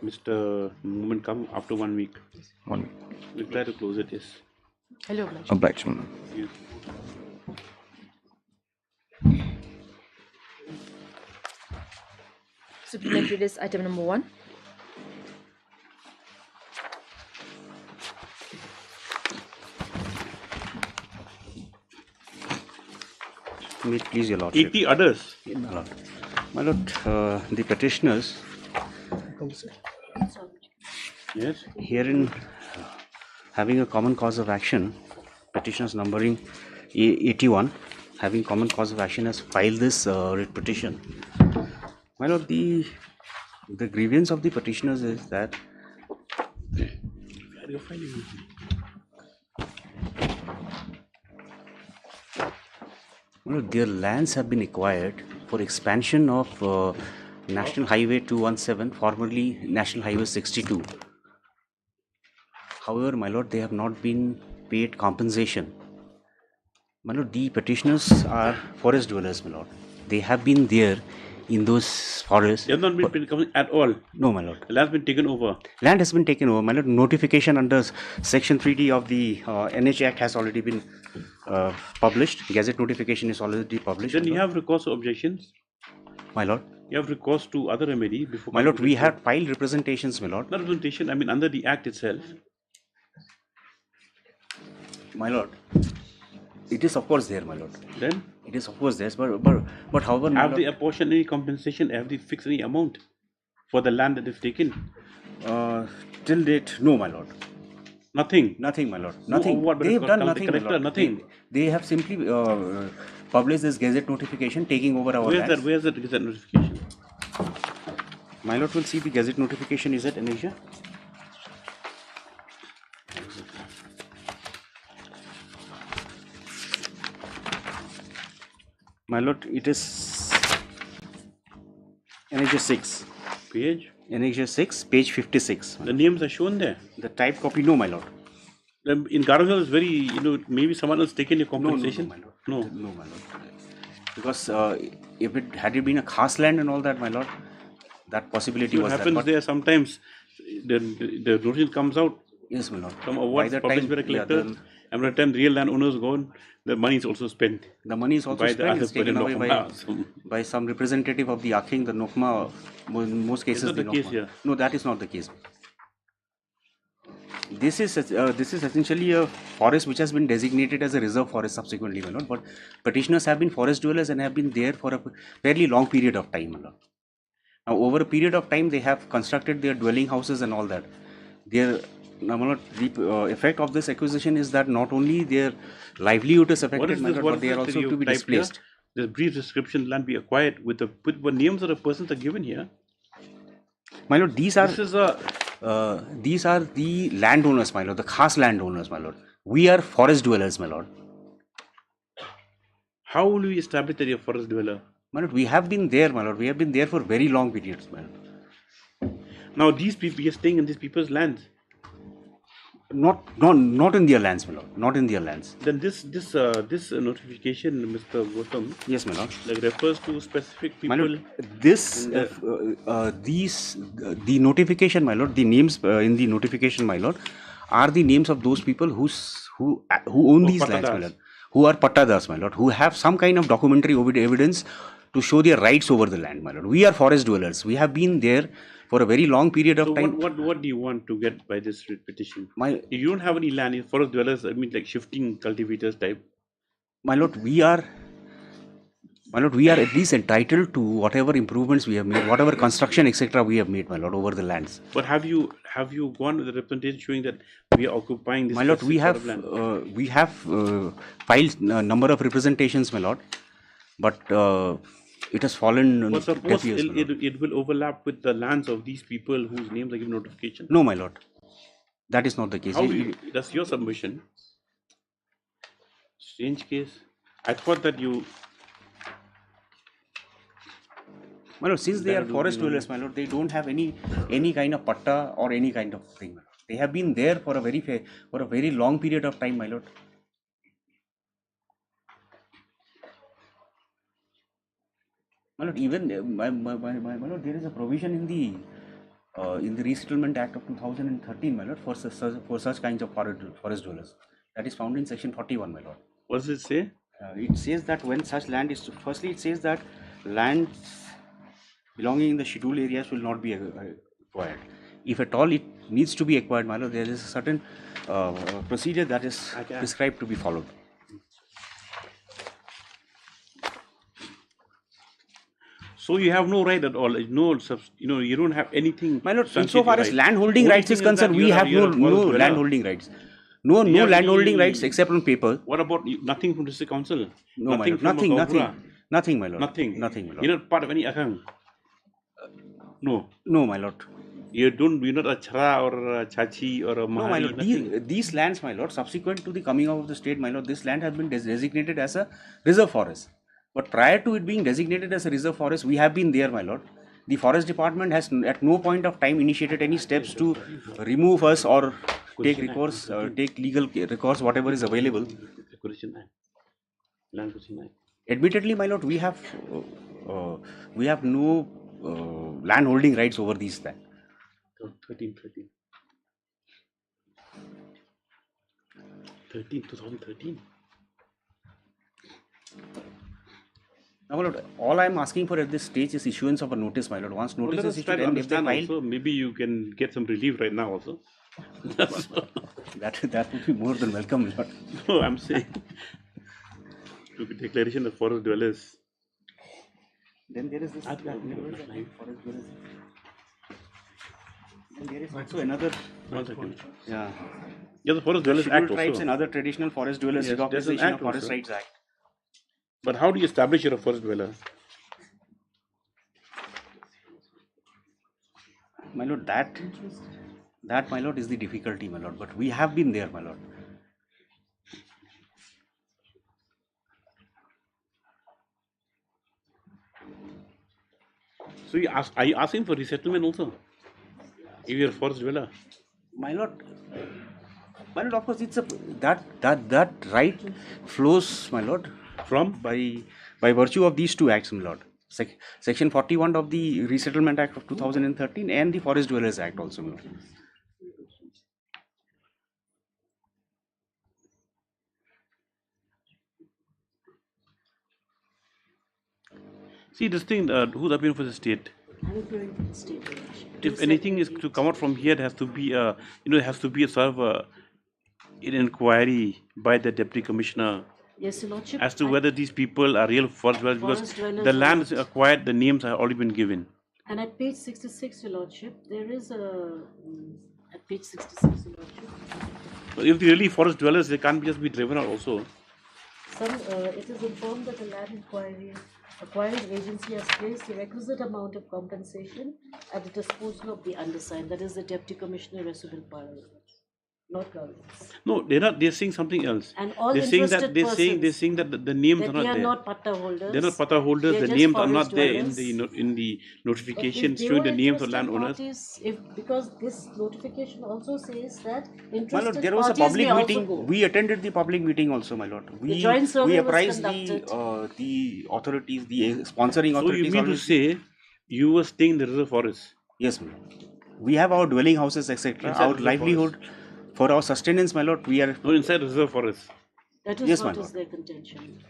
Mr. Moment come after 1 week. 1 week. We'll try to close it. Yes. Hello, Blanche. Obliged, my lord. Yes. Supplementary list item number 1. May it please your lordship. 80 others. My lord, the petitioners Yes. herein having a common cause of action, petitioners numbering 81, having common cause of action, has filed this writ petition. My lord, the grievance of the petitioners is that Where are you finding it? my lord, their lands have been acquired for expansion of National Highway 217, formerly National Highway 62. However, my lord, they have not been paid compensation. My lord, the petitioners are forest dwellers, my lord. They have been there in those forests. They have not been paid at all. No, my lord. The land has been taken over. Land has been taken over. My lord, notification under Section 3D of the NH Act has already been published. Gazette notification is already published. Then you have recourse to objections. My lord. You have recourse to other remedy before. My lord, we had filed representations, my lord. Not representation, I mean under the Act itself. My lord, it is of course there, my lord. Then? It is of course there, but however, my Have lord, they apportioned any compensation? Have they fixed any amount for the land that they've taken? till date, no, my lord. Nothing. Nothing, my lord. No, Nothing. what, but They have the done collector, nothing, my lord. nothing. They have simply published this gazette notification taking over our Where's lands. that? Where's that gazette notification? My lord will see the gazette notification. Is it in Asia? My lord, it is NHA 6. Page? NHA 6, page 56. The names are shown there. The type copy, no, my lord. In Garogal is very, maybe someone else taken your compensation. No, my lord. No. No, my lord. Because if it had it been a khas land and all that, my lord, that possibility What was happens there. there sometimes, the notice comes out. Yes, my lord. Some awards published by the collector, and by the time real landowners gone, the money is also spent. The money is also by spent. the It's taken away Nokma. by some representative of the Aking, the Nokma. In most cases, Is that the case Nokma. here? No, that is not the case. This is essentially a forest which has been designated as a reserve forest subsequently, my lord. But petitioners have been forest dwellers and have been there for a fairly long period of time, my lord. Now, over a period of time, they have constructed their dwelling houses and all that. Their now, my lord, the effect of this acquisition is that not only their livelihood is affected, What is my this? lord, What but is they are this that also you to be typed here? displaced. This brief description land be acquired with what names of the persons are given here. My lord, these are This is a the landowners, my lord, the khas landowners, my lord. We are forest dwellers, my lord. How will we establish that you're a forest dweller? My lord, we have been there, my lord. We have been there for very long periods, my lord. Now these people, you're staying in these people's lands. Not in their lands, my lord. Not in their lands. Then this notification, Mr. Gautam, Yes, my lord. like refers to specific people. My lord, this the notification, my lord. The names in the notification, my lord, are the names of those people who own these lands, my lord. Who are pattadas, my lord. Who have some kind of documentary evidence to show their rights over the land, my lord. We are forest dwellers. We have been there for a very long period of time. What do you want to get by this petition? If you don't have any land, you're forest dwellers, I mean like shifting cultivators type. My lord, we are My lord, we are at least entitled to whatever improvements we have made, whatever construction, etc. we have made, my lord, over the lands. But have you gone with the representation showing that we are occupying this My lord, we specific plot of land? have filed a number of representations, my lord, but it has fallen on But suppose deaf ears, my lord. it will overlap with the lands of these people whose names are given notification. No, my lord, that is not the case. That's your submission. Strange case. I thought that you. My lord, since they are forest dwellers, my lord, they don't have any kind of patta or any kind of thing, my lord. They have been there for a very long period of time, my lord. My lord, even my lord, there is a provision in the Resettlement Act of 2013, my lord, for such kinds of forest dwellers. That is found in section 41, my lord. What does it say? It says that when such land is, firstly, it says that lands belonging in the scheduled areas will not be acquired. If at all it needs to be acquired, my lord, there is a certain procedure that is prescribed to be followed. So you have no right at all. No, you don't have anything. My lord, insofar as landholding rights is concerned, we have no landholding rights. No landholding rights except on paper. What about nothing from district council? No, my lord, nothing, my lord. Nothing, my lord. You're not part of any account. No, my lord. You're not a chara or a chachi or a mahari. No, my lord. These lands, my lord, subsequent to the coming out of the state, my lord, this land has been designated as a reserve forest. But prior to it being designated as a reserve forest, we have been there, my lord. The forest department has at no point of time initiated any steps to remove us or take recourse, take legal recourse, whatever is available. Admittedly, my lord, we have no land holding rights over these land. 2013. 2013. Now, my lord, all I am asking for at this stage is issuance of a notice, my lord. Once notice is issued, and if they file, also, maybe you can get some relief right now also. that would be more than welcome, my lord. No, I'm saying to be declaration of forest dwellers. Then there is this forest dwellers. And there is also another. 1 second. Yeah. Yeah, the Forest Dwellers Act also. Tribes and other traditional forest dwellers, Yes, there's an Recognition of act Forest also. Rights Act. But how do you establish you're a forest dweller? My lord, that my lord is the difficulty, my lord. But we have been there, my lord. So are you asking for resettlement also? If you're a forest dweller? My lord, of course, it's that right flows, my lord, From? by virtue of these two acts, my lord. Section 41 of the Resettlement Act of 2013 and the Forest Dwellers Act also, my lord. See, this thing, who's appearing for the state? I'm appearing for the state. If anything is to come out from here, it has to be a, it has to be a sort of an inquiry by the deputy commissioner Yes, Your Lordship. as to whether these people are real forest dwellers, because Forest dwellers the are land not. is acquired, the names have already been given. And at page 66, Your Lordship, there is a. At page 66, Your Lordship, But if they're really forest dwellers, they can't just be driven out also. it is informed that the land acquiring agency has placed the requisite amount of compensation at the disposal of the undersigned. That is the Deputy Commissioner Resident Power, not governance. No, they're not. They're saying something else. And all They're saying that interested they're saying that the names that are not they are there. not patta holders. They're not patta holders. They're The just names are forest not there dwellers. in the notification If they showing were the names of interested landowners. parties, because this notification also says that My interested lord, there was a parties public may also meeting. go. We attended the public meeting also, my lord. The joint survey we was apprised conducted. the authorities, the sponsoring So authorities. you mean to say you were staying in the reserve forest? Yes, my lord. We have our dwelling houses, etc. Inside Our reserve livelihood, for our sustenance, my lord. We are. No, inside the reserve forest. That is Yes, my what is lord. their contention.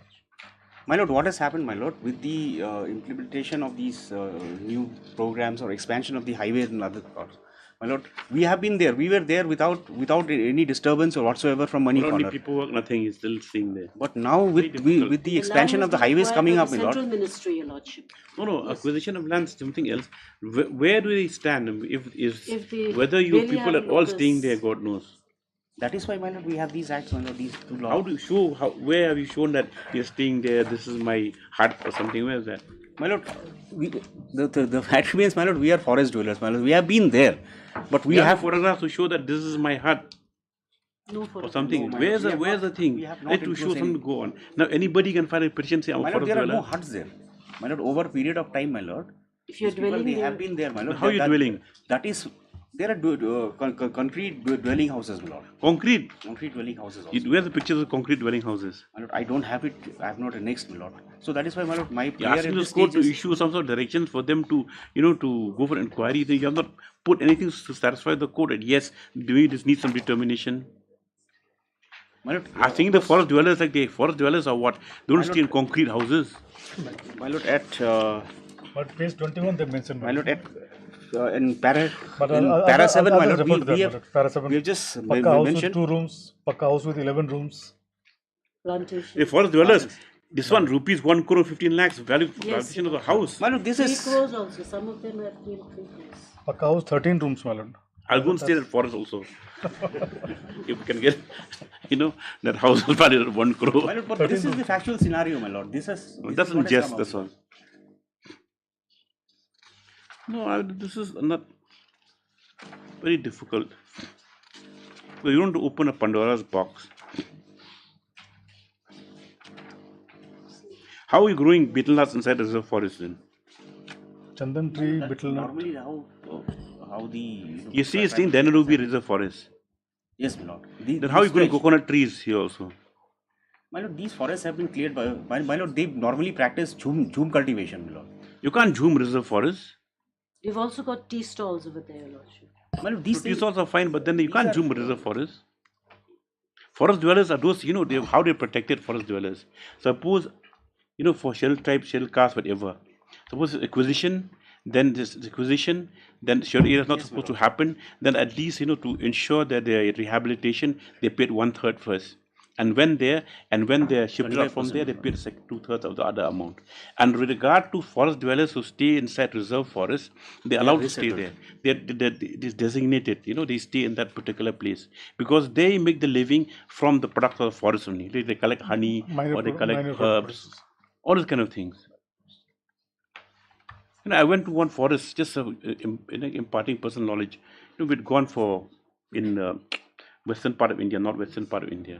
My lord, what has happened, my lord, with the implementation of these new programs or expansion of the highways and other parts? My lord, we have been there. We were there without any disturbance or whatsoever from money Only corner. paperwork, nothing is still staying there. But now with the expansion of the highways coming up, my lord. Central Ministry, Your Lordship. No, acquisition of land is something else. Where do they stand? If they Whether you really people have are all notice- staying there, God knows. That is why, my lord, we have these acts, my lord, these two laws. How do you show? Where have you shown that you're staying there? This is my hut or something. Where is that? My lord, the fact remains, my lord, we are forest dwellers, my lord. We have been there, but we You have photographs to show that this is my hut No or something. No, my where's lord, the we have where's the not- thing? we have not Let to show enclosed something any- to go on. Now anybody can file a petition say I'm my lord, forest there are dweller. no huts there. My lord, over a period of time, my lord. If you're these people, dwelling they there, have been there, my lord. How are you dwelling? That is, there are concrete dwelling houses, my lord. Concrete. Concrete dwelling houses also. Where's the pictures of concrete dwelling houses? My lord, I don't have it. I have not annexed, my lord. So that is why, my lord, my You're prayer asking at the this court stage to is, issue some sort of directions for them to, to go for inquiry. Then you have not put anything to satisfy the court. And yes, do we just need some determination? my lord, I think the forest dwellers, forest dwellers are what? They don't My stay in concrete houses. my lord, at But page 21 they mentioned. my lord, at in para But in I'll para 7, my lord, refer to that, we have Para 7. we have just Pakka house with mentioned 2 rooms, Pakka house with 11 rooms. plantation. The forest dwellers, this one rupees 1 crore 15 lakhs value valuation of the house. my lord, this 3 is crores also. Some of them have been 3 crores. Pakka house 13 rooms, my lord. I'll go and stay at forest also. If we can get, that house is valued at 1 crore. my lord, but this is the factual scenario, my lord. This is That's is what has just come that's out. all. No, this is not very difficult. So you don't open a Pandora's box. How are you growing betel nuts inside the reserve forest then? Chandan tree, betel nut. Normally, how the You see, it's in Denarubi Reserve Forest. yes, my lord. Then how are you growing coconut trees here also? My lord, these forests have been cleared by my lord. They normally practice jhum cultivation, my lord. You can't zoom reserve forest. We've also got tea stalls over there, Your Lordship. My lord, these So these things, also are fine, but then you These can't are- zoom reserve forest. Forest dwellers are those, how they protected forest dwellers. Suppose, for shell type, shell caste, whatever. Suppose it's acquisition, then this acquisition, then shell area is not supposed to happen. Then at least, to ensure that their rehabilitation, they paid 1/3 first. And when they're shifted out from there, they paid 2/3 of the other amount. And with regard to forest dwellers who stay inside reserve forest, they're allowed to stay there. They're designated, they stay in that particular place because they make the living from the products of the forest only. They collect honey or they collect herbs, all those kind of things. I went to one forest, just imparting personal knowledge. We'd gone in western part of India, not western part of India.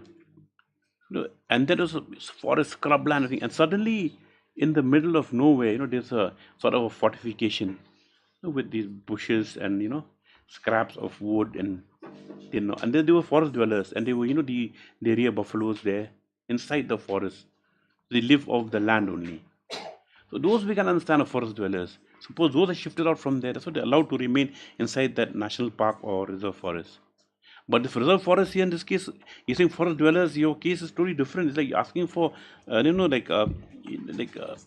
And there was a forest scrubland thing, and suddenly in the middle of nowhere, there's a sort of a fortification with these bushes and scraps of wood and and then there were forest dwellers, and they were they rear buffaloes there inside the forest. They live off the land only. So those we can understand are forest dwellers. Suppose those are shifted out from there, that's what they're allowed to remain inside that national park or reserve forest. But if reserve forest here in this case, you're saying forest dwellers, your case is totally different. It's like you're asking for,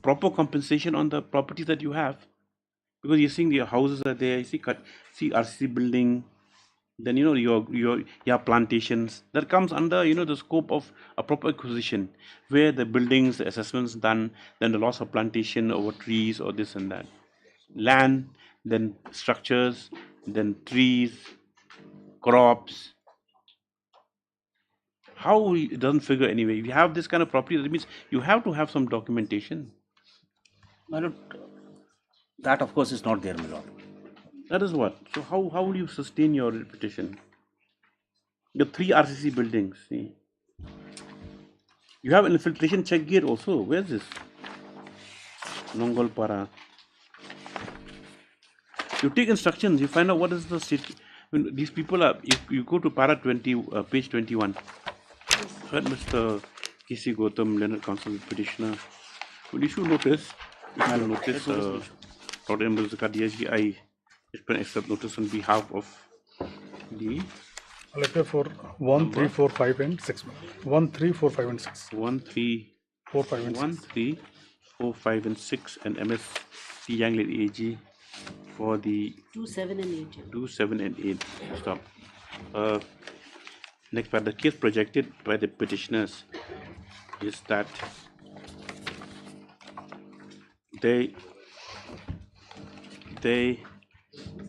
proper compensation on the properties that you have, because you're seeing your houses are there. You see RCC building, then your plantations that comes under the scope of a proper acquisition, where the buildings, the assessments done, then the loss of plantation over trees or this and that, land, then structures, then trees, crops. How it doesn't figure anyway? If you have this kind of property, that means you have to have some documentation. my lord, that of course is not there, my lord. That is what. So how will you sustain your petition? The 3 RCC buildings. See, you have an infiltration check gate also. Where's this? Nongolpara. You take instructions. You find out what is the state. These people are. If you go to para 20, page 21. Heard Mr. K.C. Gautam, Leonard Counsel Petitioner, will issue notice. If you notice, Dr. M. DSG, I accept notice on behalf of the Letter for 1, 3, 4, 5 and 6. 1, 3, 4, 5 and 6. 1, 3, 4, 5 and 6. 1, 3, 4, 5 and 6 and MS Yang Lady AG for the 2, 7 and 8. 2, 7 and 8. Stop. Next part, the case projected by the petitioners is that they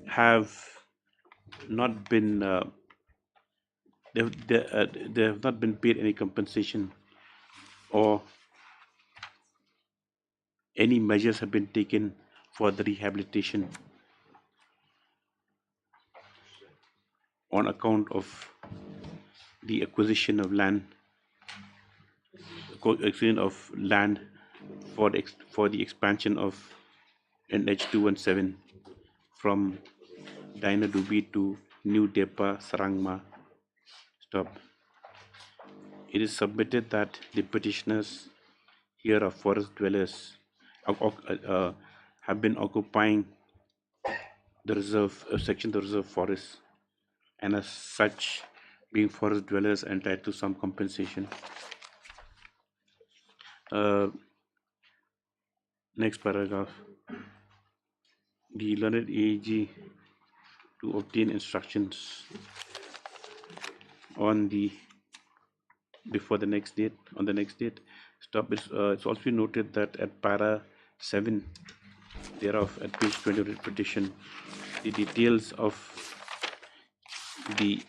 have not been they have not been paid any compensation, or any measures have been taken for the rehabilitation on account of the acquisition of land for the expansion of NH217 from Dina Dubi to New Depa Sarangma. Stop. It is submitted that the petitioners here are forest dwellers, have been occupying the reserve section of the reserve forest, and as such, being forest dwellers, entitled to some compensation. Next paragraph. The learned AG to obtain instructions on the next date. Stop. It's also noted that at para 7 thereof, at page 20 of the petition, the details of the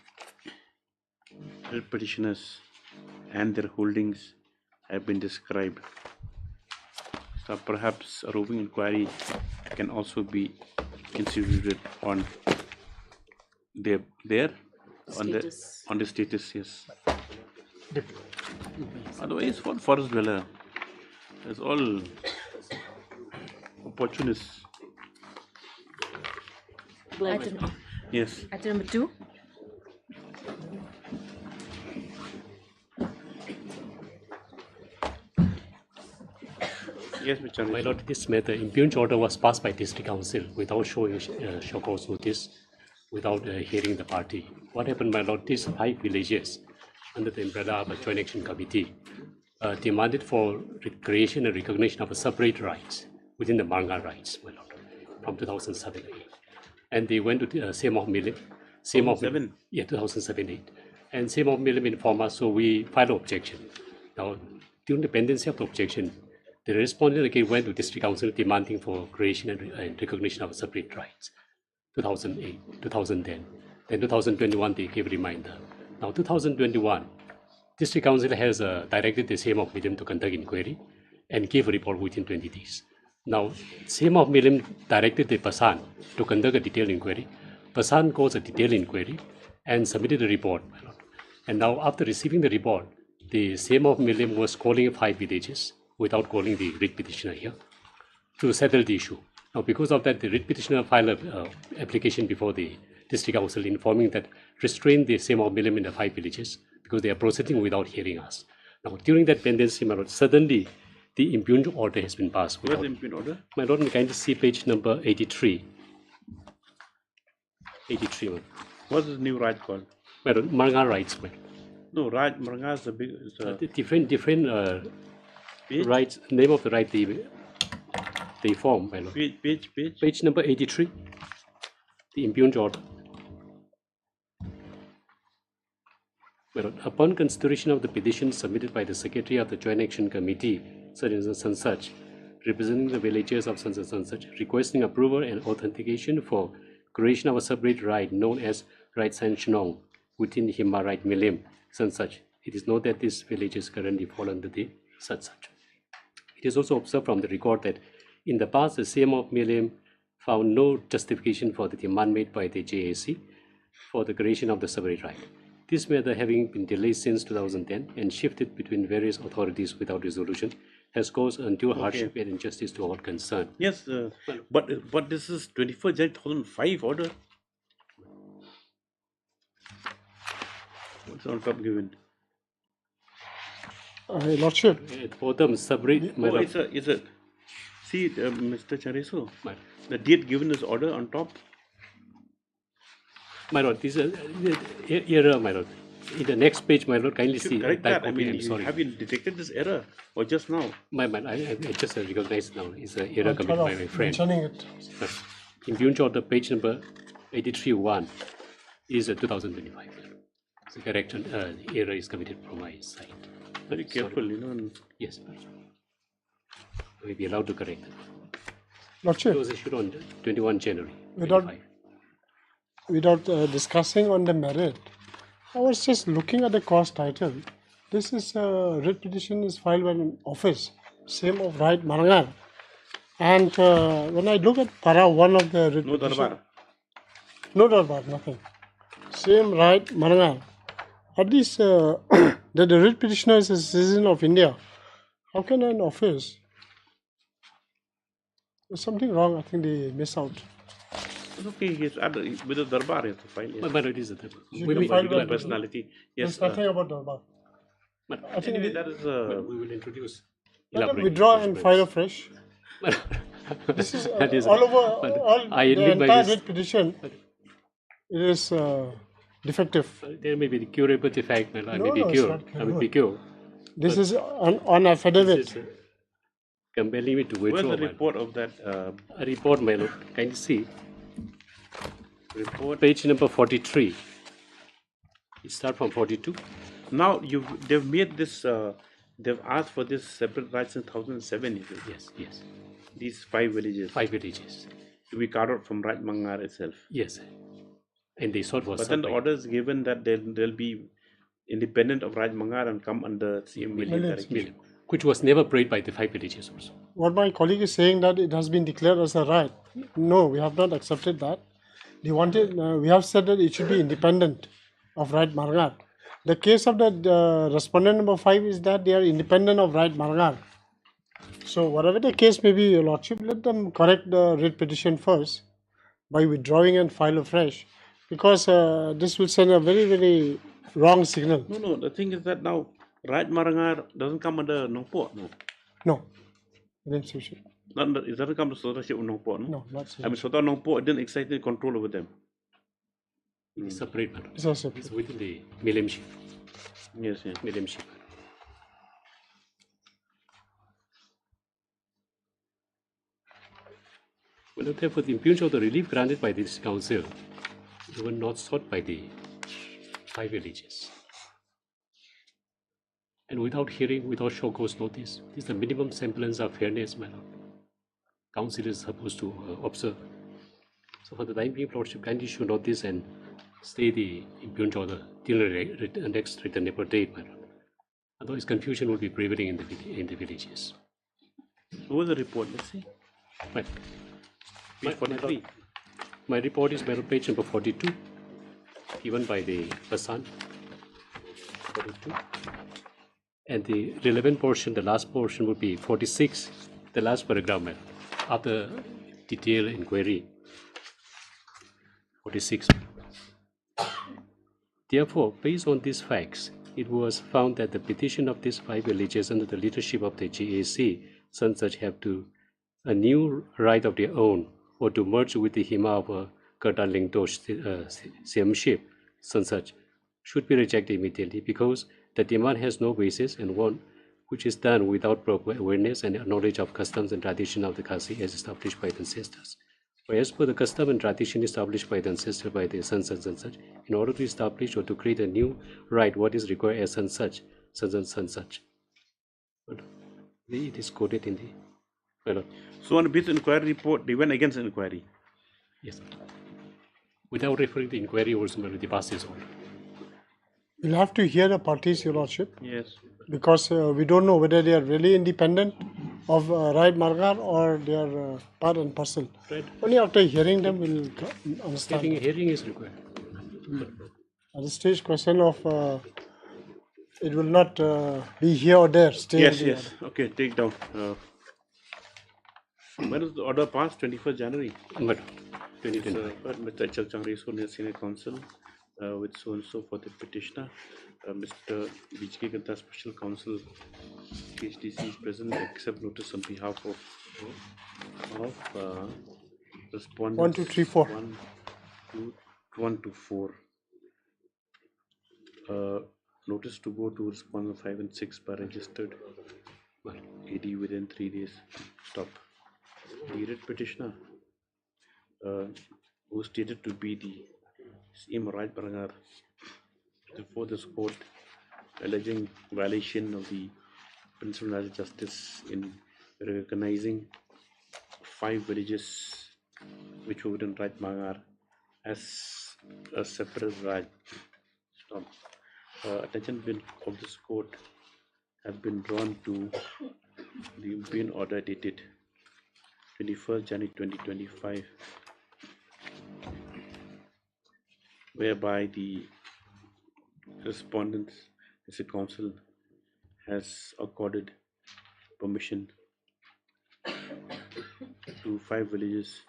petitioners and their holdings have been described. So perhaps a roving inquiry can also be instituted on the status, yes. Otherwise, for forest dweller, it's all opportunists. Yes. Item number 2. Yes, Mr. My Lord, this matter, impugned order was passed by District Council without showing show cause notice, without hearing the party. What happened, my Lord? These 5 villages, under the umbrella of a Joint Action Committee, demanded for creation and recognition of a separate rights within the Maranga rights, my Lord, from 2007. And they went to the same of Milim, 2007-8, and same of Milim informed us, so we filed an objection. Now, during the pendency of the objection, the respondent again went to District Council demanding for creation and recognition of separate rights, 2008, 2010. Then 2021, they gave a reminder. Now, 2021, District Council has directed the same of Milim to conduct inquiry and give a report within 20 days. Now, same of Milim directed the Pasan to conduct a detailed inquiry. Pasan goes a detailed inquiry and submitted a report. And now, after receiving the report, the same of Milim was calling 5 villages without calling the writ petitioner here to settle the issue. Now, because of that, the writ petitioner filed an application before the District Council informing that restrain the same of Milim in the 5 villages because they are proceeding without hearing us. Now, during that pendency, my Lord, suddenly the impugned order has been passed. Where's the impugned order? My Lord, may kindly see page number 83. 83, man. What's this new right called? My Lord, Maranga rights, man. No, right, Maranga is a big... different rights, name of the right they form, my Lord. Page? Page number 83, the impugned order. My Lord, upon consideration of the petition submitted by the Secretary of the Joint Action Committee, such and such, representing the villagers of such and such, requesting approval and authentication for creation of a separate right known as Right Sanctionong within Himba Right Milim, such. It is noted that these villages currently fall under the such. It is also observed from the record that in the past, the same of Milim found no justification for the demand made by the JAC for the creation of the separate right. This matter, having been delayed since 2010 and shifted between various authorities without resolution, has caused undue hardship and injustice to all concerned. Yes, but this is 24th January 2005 order. What's on top given? Lordship. At bottom, separate. Oh, it's a. See, Mr. Chareso, the date given is order on top. My Lord, this is error, my Lord. In the next page, my Lord, kindly see. Correct that. I mean, I'm sorry. have you detected this error or just now? I just recognized now. It's an error committed by my friend. Mentioning it. impugned order page number 83.1 is 2025. So correction, error is committed from my side. Very careful, you know. And Yes, we be allowed to correct it. It Lordship, was issued on 21 January. without 25. discussing on the merit, I was just looking at the cause title. This is a writ petition is filed by an office, same of right Marangar. And when I look at para 1 of the writ no petition, darbar. no darbar, nothing. Same right Marangar. At least that the writ petitioner is a citizen of India. How can an office? There's something wrong. I think they miss out. It's okay. Yes, with the darbar, you have to file. Yes. But it is a You we can will, file Particular by- personality. Yes. There's nothing about darbar. but I think Anyway, we- that is. we will introduce. Let them elaborate withdraw and instruments. file afresh. This is That is- all over, but all I the admit by entire this- writ petition. It is defective. There may be the curable defect, I may No, be no, it's cured. not I may be cured. This But is on affidavit. This is compelling me to Where's withdraw. the my report of that? A report, my lord. Can you see? Report. Page number 43. It start from 42. Now they've made this. They've asked for this separate rights in 2007. Is it? Yes, yes. These 5 villages 5 villages. to be carved out from Right Mangar itself. Yes. And they sought was But then the supplied. order is given that they'll be independent of Raj Mangar and come under CM Million Millions. direction. Which was never prayed by the 5 villages also. What my colleague is saying that it has been declared as a right. No, we have not accepted that. They wanted. We have said that it should be independent of right Marangar. The case of the respondent number 5 is that they are independent of right Marangar. So whatever the case may be, Your Lordship, let them correct the writ petition first by withdrawing and file afresh, because this will send a very, very wrong signal. No, the thing is that now Raj Marangar doesn't come under Nongpo. No. No, administration. It doesn't come to Sotarship of Nongpo. No, not I mean, Sotar Nongpo didn't exercise any control over them. It's separate matter. It's a separate. It's within the millenship. Yes, yes. Millenship. Well, therefore, the impugnation of the relief granted by this council were not sought by the 5 villages. And without hearing, without show cause notice, this is the minimum semblance of fairness, my lord. Council is supposed to observe. So for the time being, Lordship, kindly issue notice and stay the impugned order till the next returnable date, my lord. Otherwise, confusion will be prevailing in the villages. Who was the report? Let's see. But Page 43. my report is by page number 42, given by the person. 42. And the relevant portion, the last portion would be 46, the last paragraph, ma'am, after detailed inquiry. 46. Therefore, based on these facts, it was found that the petition of these 5 villages under the leadership of the GAC, such have to a new right of their own or to merge with the Hima of a Kardaling Dosh Siamship, such should be rejected immediately because the demand has no basis and one which is done without proper awareness and knowledge of customs and tradition of the Kasi as established by the ancestors. For as per the custom and tradition established by the ancestor by the such, in order to establish or to create a new right, what is required as such. But it is quoted in the well, So on this inquiry report, they went against the inquiry. yes. Without referring to the inquiry also, the past is on. We'll have to hear the parties, Your Lordship, Yes. because we don't know whether they are really independent of right Margar or they are part and parcel. Right. Only after hearing them we'll understand. Having a hearing is required. At the stage question of it will not be here or there. Stay Yes, in the yes. Okay, take down. When is the order passed? 21st January. But 2020. Mr. H.L. Changri, Senior Counsel, with so and so for the petitioner. Mr. B.J. Ganta, Special Counsel, HDC is present. Accept notice on behalf of respondents. 1, 2, 3, 4. 1 to 4. Notice to go to respondent 5 and 6 by registered AD within 3 days. Stop. The writ petitioner. who stated to be the same right Barangar before this court, alleging violation of the principle of justice in recognizing 5 villages which were within right Barangar as a separate right. Attention of this court has been drawn to the imperial order dated 21st January 2025, whereby the respondents as a council has accorded permission to 5 villages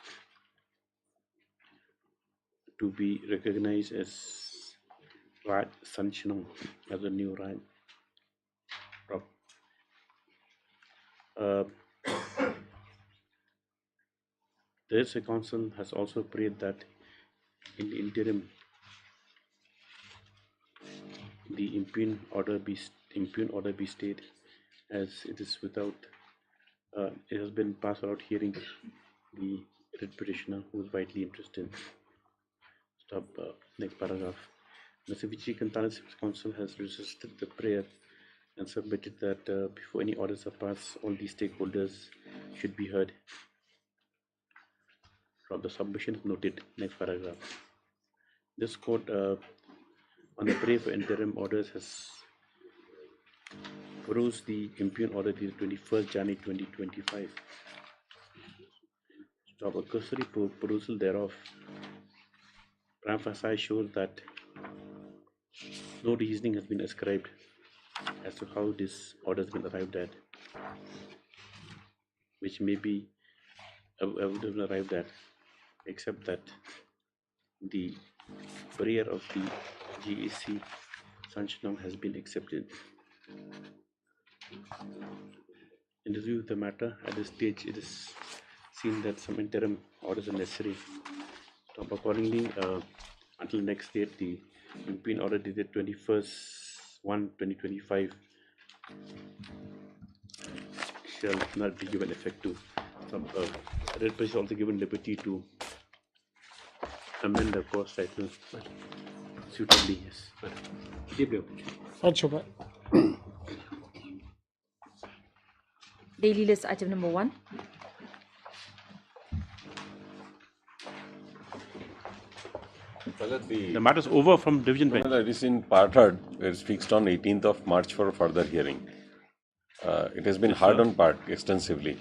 to be recognized as right sanctioning as a new right. The council has also prayed that in the interim the impugn order be stayed, as it is without it has been passed without hearing the writ petitioner who is widely interested. Next paragraph. The Civici Cantalis Council has resisted the prayer and submitted that before any orders are passed, all the stakeholders should be heard. From the submission is noted. Next paragraph. This court on the prayer for interim orders has perused the impugn order dated 21st January 2025. A cursory perusal thereof prima facie shows that no reasoning has been ascribed as to how this order has been arrived at, which may be would have been arrived at, except that the prayer of the GAC sanction has been accepted. In the view of the matter, at this stage, it is seen that some interim orders are necessary. Accordingly, until next date, the impugn order dated 21/1/2025 shall not be given effect to. Red Press is also given liberty to amend the course title suitably. Yes. Daily list item number 1. The matter is over from division bench. It is in part heard. It's fixed on 18th of March for further hearing. It has been heard on part extensively.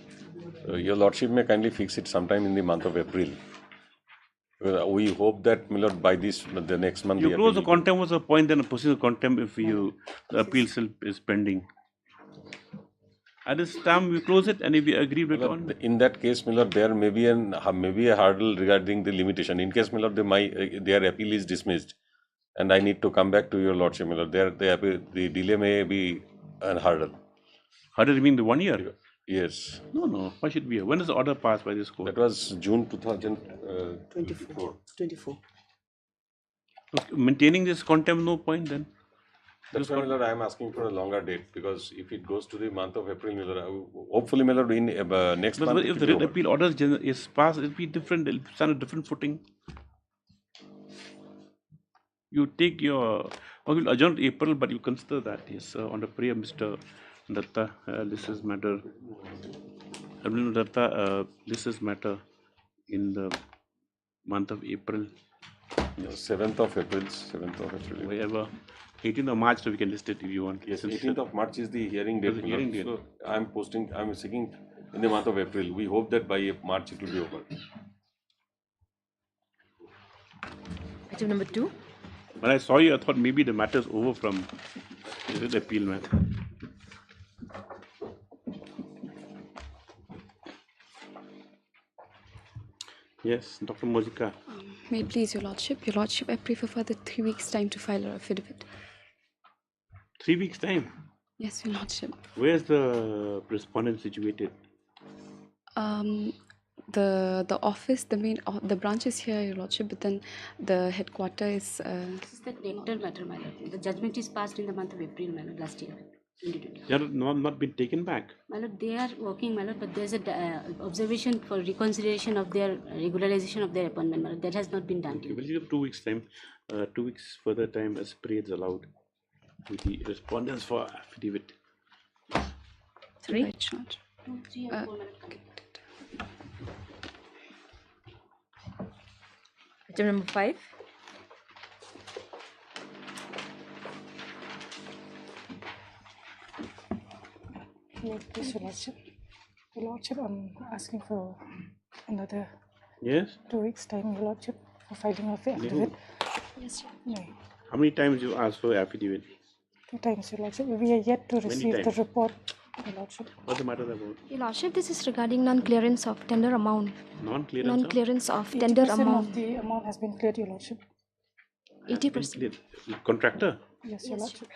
Your Lordship may kindly fix it sometime in the month of April. We hope that, my Lord, by the next month. You close the contempt was a point, then a procedural contempt if the appeal still is pending. At this time, we close it, and if we agree with on. In that case, my Lord, there may be a hurdle regarding the limitation. In case, my Lord, their appeal is dismissed, and I need to come back to your Lordship, my Lord, the delay may be a hurdle. Hurdle mean the 1 year? Yes. No. Why should be? When is the order passed by this court? That was June 2024. 24. Okay, maintaining this contempt, no point then. That's why, my Lord, I am asking for a longer date, because if it goes to the month of April, my Lord, hopefully, my Lord, in next month. But if the writ appeal order is passed, it will be different. It will stand a different footing. You take your. Okay, we'll adjourn to April, but you consider that. Yes, on the prayer, Mr. Datta, this is matter. Datta, this is matter in the month of April. 7th of April. Wherever. 18th of March, so we can list it if you want. Yes, 18th of March is the hearing date. So I'm seeking in the month of April. We hope that by March it will be over. Item number 2. When I saw you, I thought maybe the matter is over from the appeal matter. Yes, Dr. Mojika. May it please your Lordship. Your Lordship, I pray for further 3 weeks' time to file a affidavit. 3 weeks' time? Yes, your Lordship. Where is the respondent situated? The office, the branch is here, your Lordship, but then the headquarter is. This is the dental matter, my lord. The judgment is passed in the month of April, my lord, last year. They are not been taken back. My lord, they are working, my lord, but there's a observation for reconciliation of their regularization of their appointment, my lord. That has not been done. Okay, we'll give 2 weeks time. 2 weeks further time as prayer is allowed to the respondents for affidavit. 3. Right, Judge. 2, 3 and 4, my lord. Item number 5. Yes, Your Lordship. Your Lordship, I'm asking for another Yes? 2 weeks' time, Your Lordship, for filing of the No. affidavit. Yes, no. How many times you asked for affidavit? 2 times, Your Lordship. We are yet to Many receive the times. report, Your Lordship. What's the matter about? Your Lordship, this is regarding non-clearance of tender amount. Non-clearance Non-clearance of tender 80% amount. of the amount has been cleared, Your Lordship. 80%. Contractor? Yes, Your Lordship.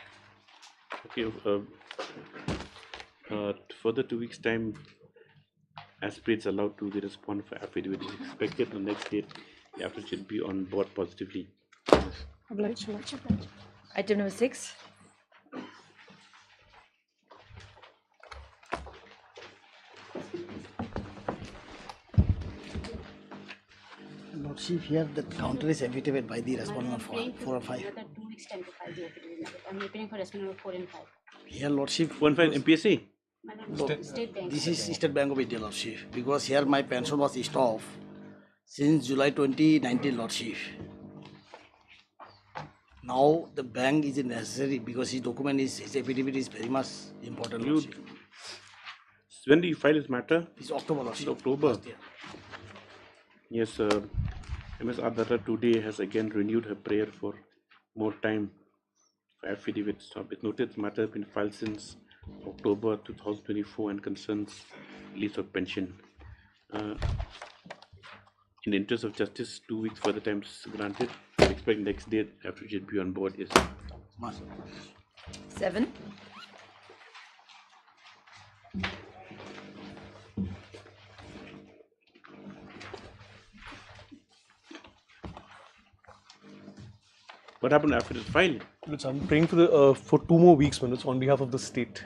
Okay. Further 2 weeks time, as per it's allowed to the respond for affidavit is expected the next date. The affidavit should be on board positively. Obliged, Your Lordship. Item number 6. Lordship, here the counter is affidavit by the respondent of 4 or 5. Another 2 weeks time to file the affidavit, my lord. I'm preparing for respondent number 4 and 5. Here, Lordship. 4 and 5 MPSC? My lord, No, State Bank. this is State Bank of India, Lordship, because here my pension was stopped since July 2019, Lordship. Now the bank is necessary because his document is, his affidavit is very much important, Lordship. When do you file this matter? It's October, Lordship. It's October. Last year. Yes, Ms. Adara today has again renewed her prayer for more time for affidavits. So it's noted the matter has been filed since October 2024 and concerns release of pension. In the interest of justice, 2 weeks further time is granted. I expect next date after should be on board is 7. what happened after it's filed? Minutes, I'm praying for the for 2 more weeks, minutes, on behalf of the state.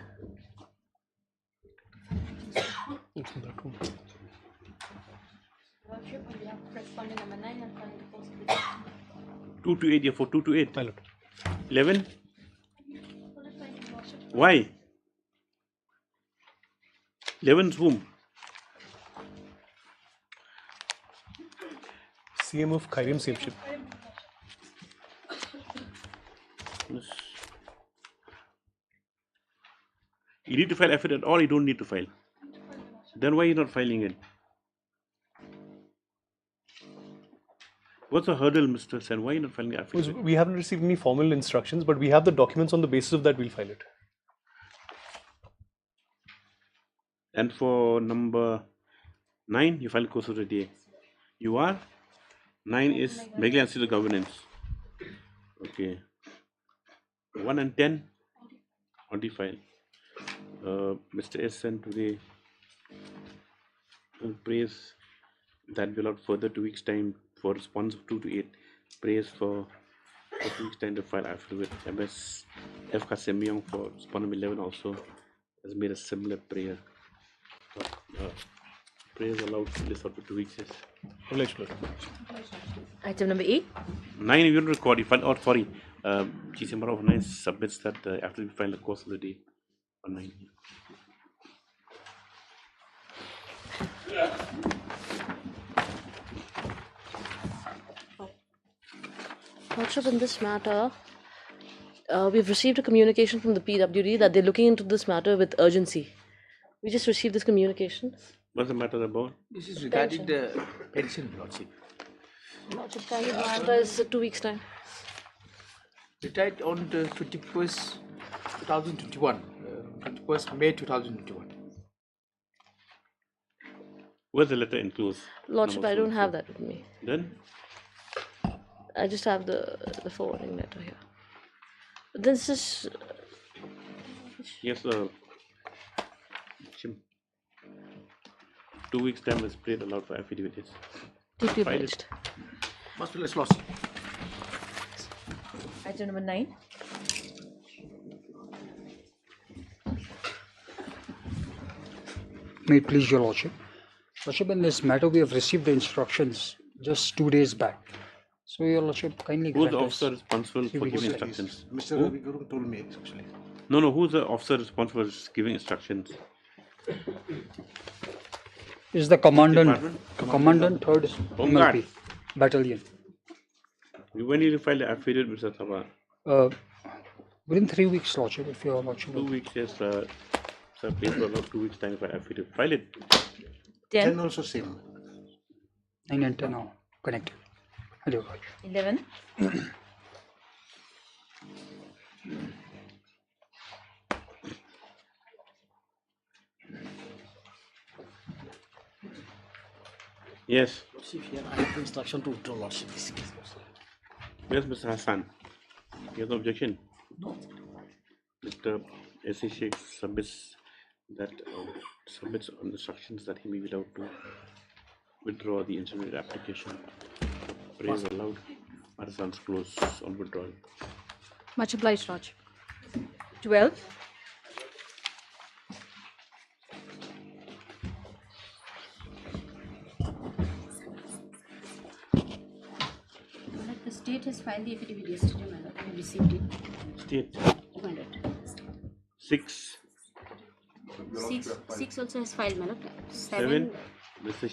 Open that one. Lordship, on behalf of respondent number 9, I'm filing the post. 2 to 8, yeah, for 2 to 8. 11? Why? 11's whom? CM of Kairim Sameship. You need to file affidavit or you don't need to file. Then why are you not filing it? What's the hurdle, Mr. Sen? Why are you not filing the Because affidavit? we haven't received any formal instructions, but we have the documents. On the basis of that, we'll file it. And for number 9, you file course of the day. You are? 9 is Meghalaya Institute of Governance. Okay. 1 and 10, already filed. Mr. S. Sen today prays that will out further 2 weeks time for response of 2 to 8. Prays for 2 weeks time to file affidavit. MS F. Kasemiong for respondent 11 also has made a similar prayer. Prayers allowed to list out for 2 weeks. Yes. Item number 8. 9 you don't record. You file out. Sorry. GC number of 9 submits that after we file the course of the day on 9. Lordship, in this matter, we've received a communication from the PWD that they're looking into this matter with urgency. We just received this communication. What's the matter about? This is regarding the pension, Lordship. Lordship, kindly matter is 2 weeks' time. Retired on the 21st, 2021, 21st May 2021. Where's the letter enclosed? Lordship, I don't have that with me. Then? I just have the forwarding letter here. But this is... Yes, 2 weeks time is prayed allowed for affidavits. Deeply File it. obliged. Must be less loss. Item number 9. May it please your Lordship. Lordship, in this matter, we have received the instructions just 2 days back. So, your Lordship, kindly Who's the grant officer us responsible for few giving weeks. instructions? Mr. Who? Ravi Guru told me actually. No, who's the officer responsible for giving instructions? Is the commandant, Department? Commandant 3rd Home Guard. MLP Battalion. When did you file the affidavit, Mr. Thaba? Within 3 weeks, Lordship, if your Lordship. 2 weeks, yes, sir. Please allow 2 weeks time for affidavit. File it. 10 also same. 9 and 10 are connected. Hello, Lordship. 11. Yes. Lordship, here I have instruction to withdraw Lordship this case. Yes, Mr. Hassan. You have no objection? No. Mr. S.A. Sheikh submits on instructions that he may be allowed to withdraw the instrument application. Praise allowed. Hassan's close on withdrawal. Much obliged, Lordship. 12. The state has filed the affidavit yesterday, my lord. We received it. State. My lord. 6. 6 also has filed, my lord. 7. Mr.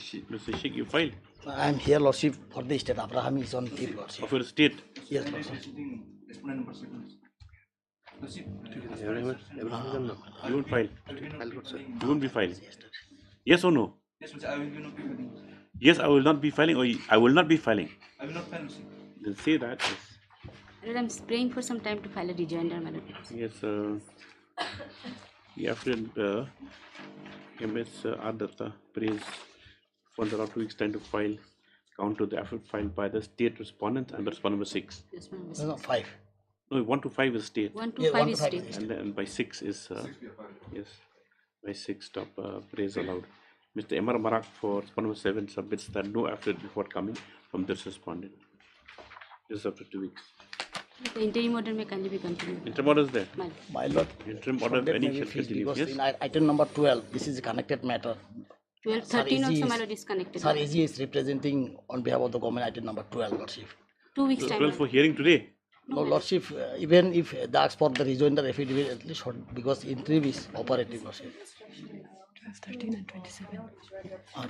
Sheikh, you filed? I am here, Lordship, for the state. Abraham is on leave, Lordship. Of your state? Yes, Lordship. You won't file. You won't be filing. Yes or no? Yes, I will not be filing, or I will not be filing. I will not file. Then say that. Yes. My lord, I'm praying for some time to file a rejoinder, my lord. Yes, the affidavit MS Ardata prays for the 2 weeks time to file count to the affidavit filed by the state respondent and the respondent number 6. Yes, ma'am. No, 5. No, 1 to 5 is state. 1 to 5 is state. And by 6 is yes, by 6 stop praise allowed. Mr. Emar Marak for respondent number 7 submits that no affidavit before coming from this respondent. This is after 2 weeks. The interim order may kindly be continued. Interim order is there. My lord. Interim order of any shall continue. Because Yes. in item number 12, this is a connected matter. 12, 13 also, my lord, is connected. Sir, AG is representing on behalf of the government item number 12, Lordship. 2 weeks time. 12 for hearing today. No, Lordship, even if they ask for the rejoinder affidavit, at least because interim is operative, Lordship. 13 and 27.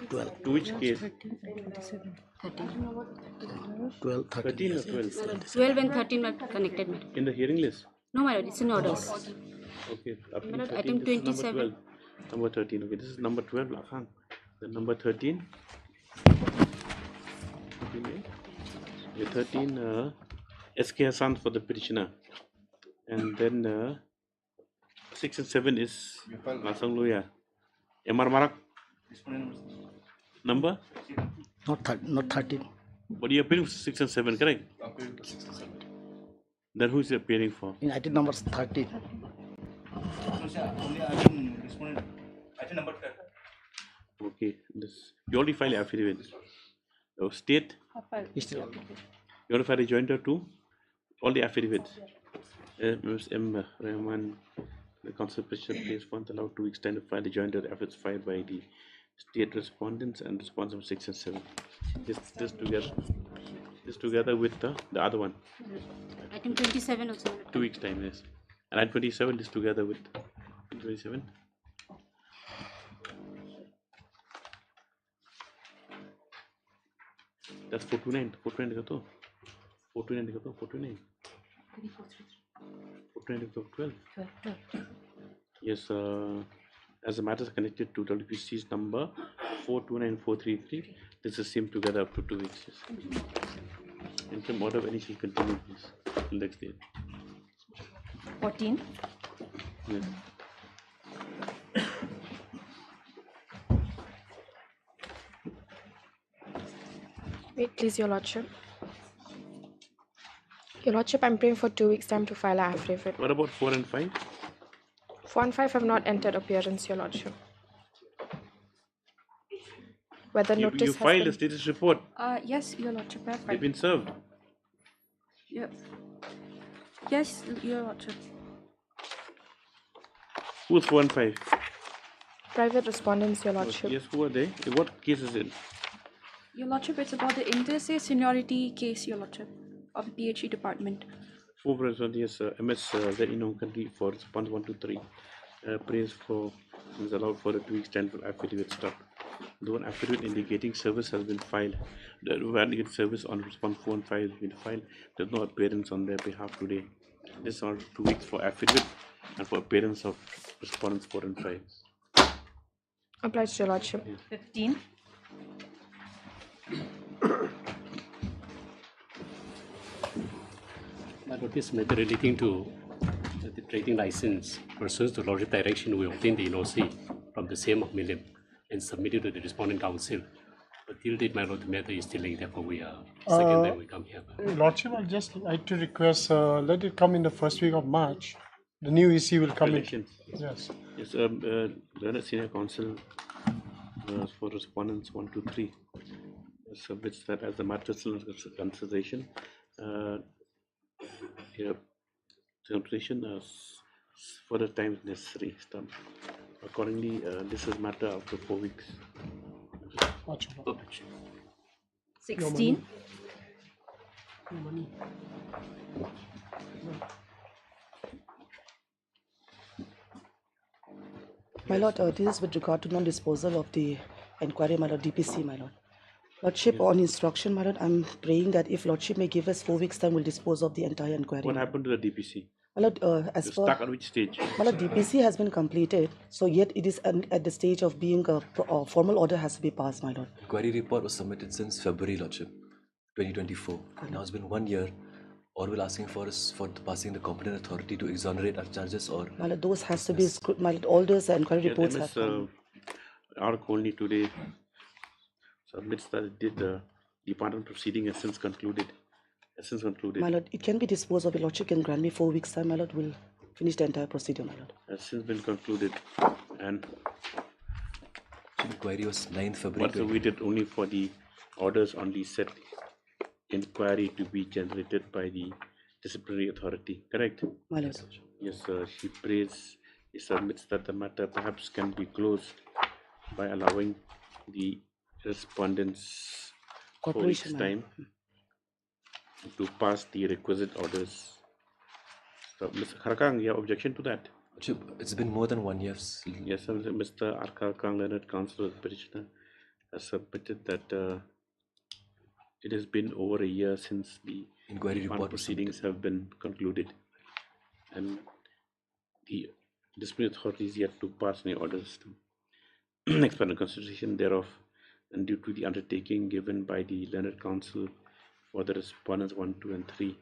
12. To which case? 13 and 27. 12, 13 or 12? 12 and 13 are connected, my lord. In the hearing list? No, my lord, it's in orders. Okay, up to My lord, 13, item this is 27. number 12. Number 13, okay, this is number 12, Lakhang. Then number 13. 13, SK Hassan for the petitioner. And then 6 and 7 is Lasang Loya. Emar Marak. Number? Not 13. But you are appearing for 6 and 7, correct? Then who is he appearing for? In item number 13. Okay, this you already filed affidavit. So state. You want to file a jointer too? All the affidavits. Ms. M. Rahman, the council president plays one allowed 2 weeks time to file the jointer affidavits filed by the state respondents and respondents 6 and 7. This together with the other one. Item 27 also. 2 weeks time, yes. And item 27 is together with 27. That's 429. 429 429 429. 429 12. Yes, as the matters connected to WPC's number 429433, this is same together up to 2 weeks. Yes. Interim order of any shall continue, please. Till next day. 14. Yes. Wait, please, Your Lordship. Your Lordship, I'm praying for 2 weeks' time to file an affidavit. What about 4 and 5? 4 and 5 have not entered appearance, Your Lordship. Whether You notice filed a has status report. Yes, Your Lordship, I have They've filed. been served. Yeah. Yes, Your Lordship. Who's 4 and 5? Private respondents, Your Lordship. Yes, who are they? What case is it? Your Lordship, it's about the inter se seniority case, Your Lordship, of the PhD department. Four persons, yes, MS Zerino country for response 1 to 3. Praise for is allowed for a 2 weeks time for affidavit stop. Though an affidavit indicating service has been filed, the indicated service on response 4 and 5 has been filed. There's no appearance on their behalf today. This is 2 weeks for affidavit and for appearance of respondents 4 and 5. Obliged, Your Lordship. 15. But this matter relating to the trading license pursuant to Lordship direction, we obtained the NOC from the same of Milliam and submitted to the respondent council. But till date, my lord, the matter is still like, therefore we are second time we come here. Lordship, I'd just like to request, let it come in the first week of March. The new EC will come in. Yes. Yes, Learned Senior Counsel for respondents 1 to 3 submits that as the matter still under consideration. Consideration for the time necessary. Accordingly, this is matter after 4 weeks. 16. My lord, this is with regard to non-disposal of the inquiry, my lord, DPC, my lord. Lordship, on instruction, my lord, I'm praying that if Lordship may give us 4 weeks time, we'll dispose of the entire inquiry. What happened to the DPC? My lord, as You're per... stuck at which stage? My lord, DPC has been completed, so yet it is at the stage of being a formal order has to be passed, my lord. Inquiry report was submitted since February, Lordship, 2024. Now it's been 1 year. Or we're asking for us for passing the competent authority to exonerate our charges, or My lord, those has to be my lord, all those inquiry reports have MS come. article only today submits that it did the department proceeding has since concluded. My lord, it can be disposed of. Your lordship can grant me 4 weeks time, my lord. We'll finish the entire procedure, my lord. Has since been concluded, and the inquiry was 9th February. what's awaited only for the orders on the set inquiry to be generated by the disciplinary authority, correct? My lord. Yes, she prays, he submits that the matter perhaps can be closed by allowing the respondents 4 weeks Corporation, my time to pass the requisite orders. So, Mr. Kharkang, you have objection to that? It's been more than 1 year. Yes, sir, Mr. Kharkang, Learned Counsel of the petitioner, has submitted that it has been over a year since the inquiry report proceedings have been concluded, and the disciplinary authority is yet to pass any orders to expand the consideration thereof, and due to the undertaking given by the Learned Counsel for the respondents 1, 2, and 3,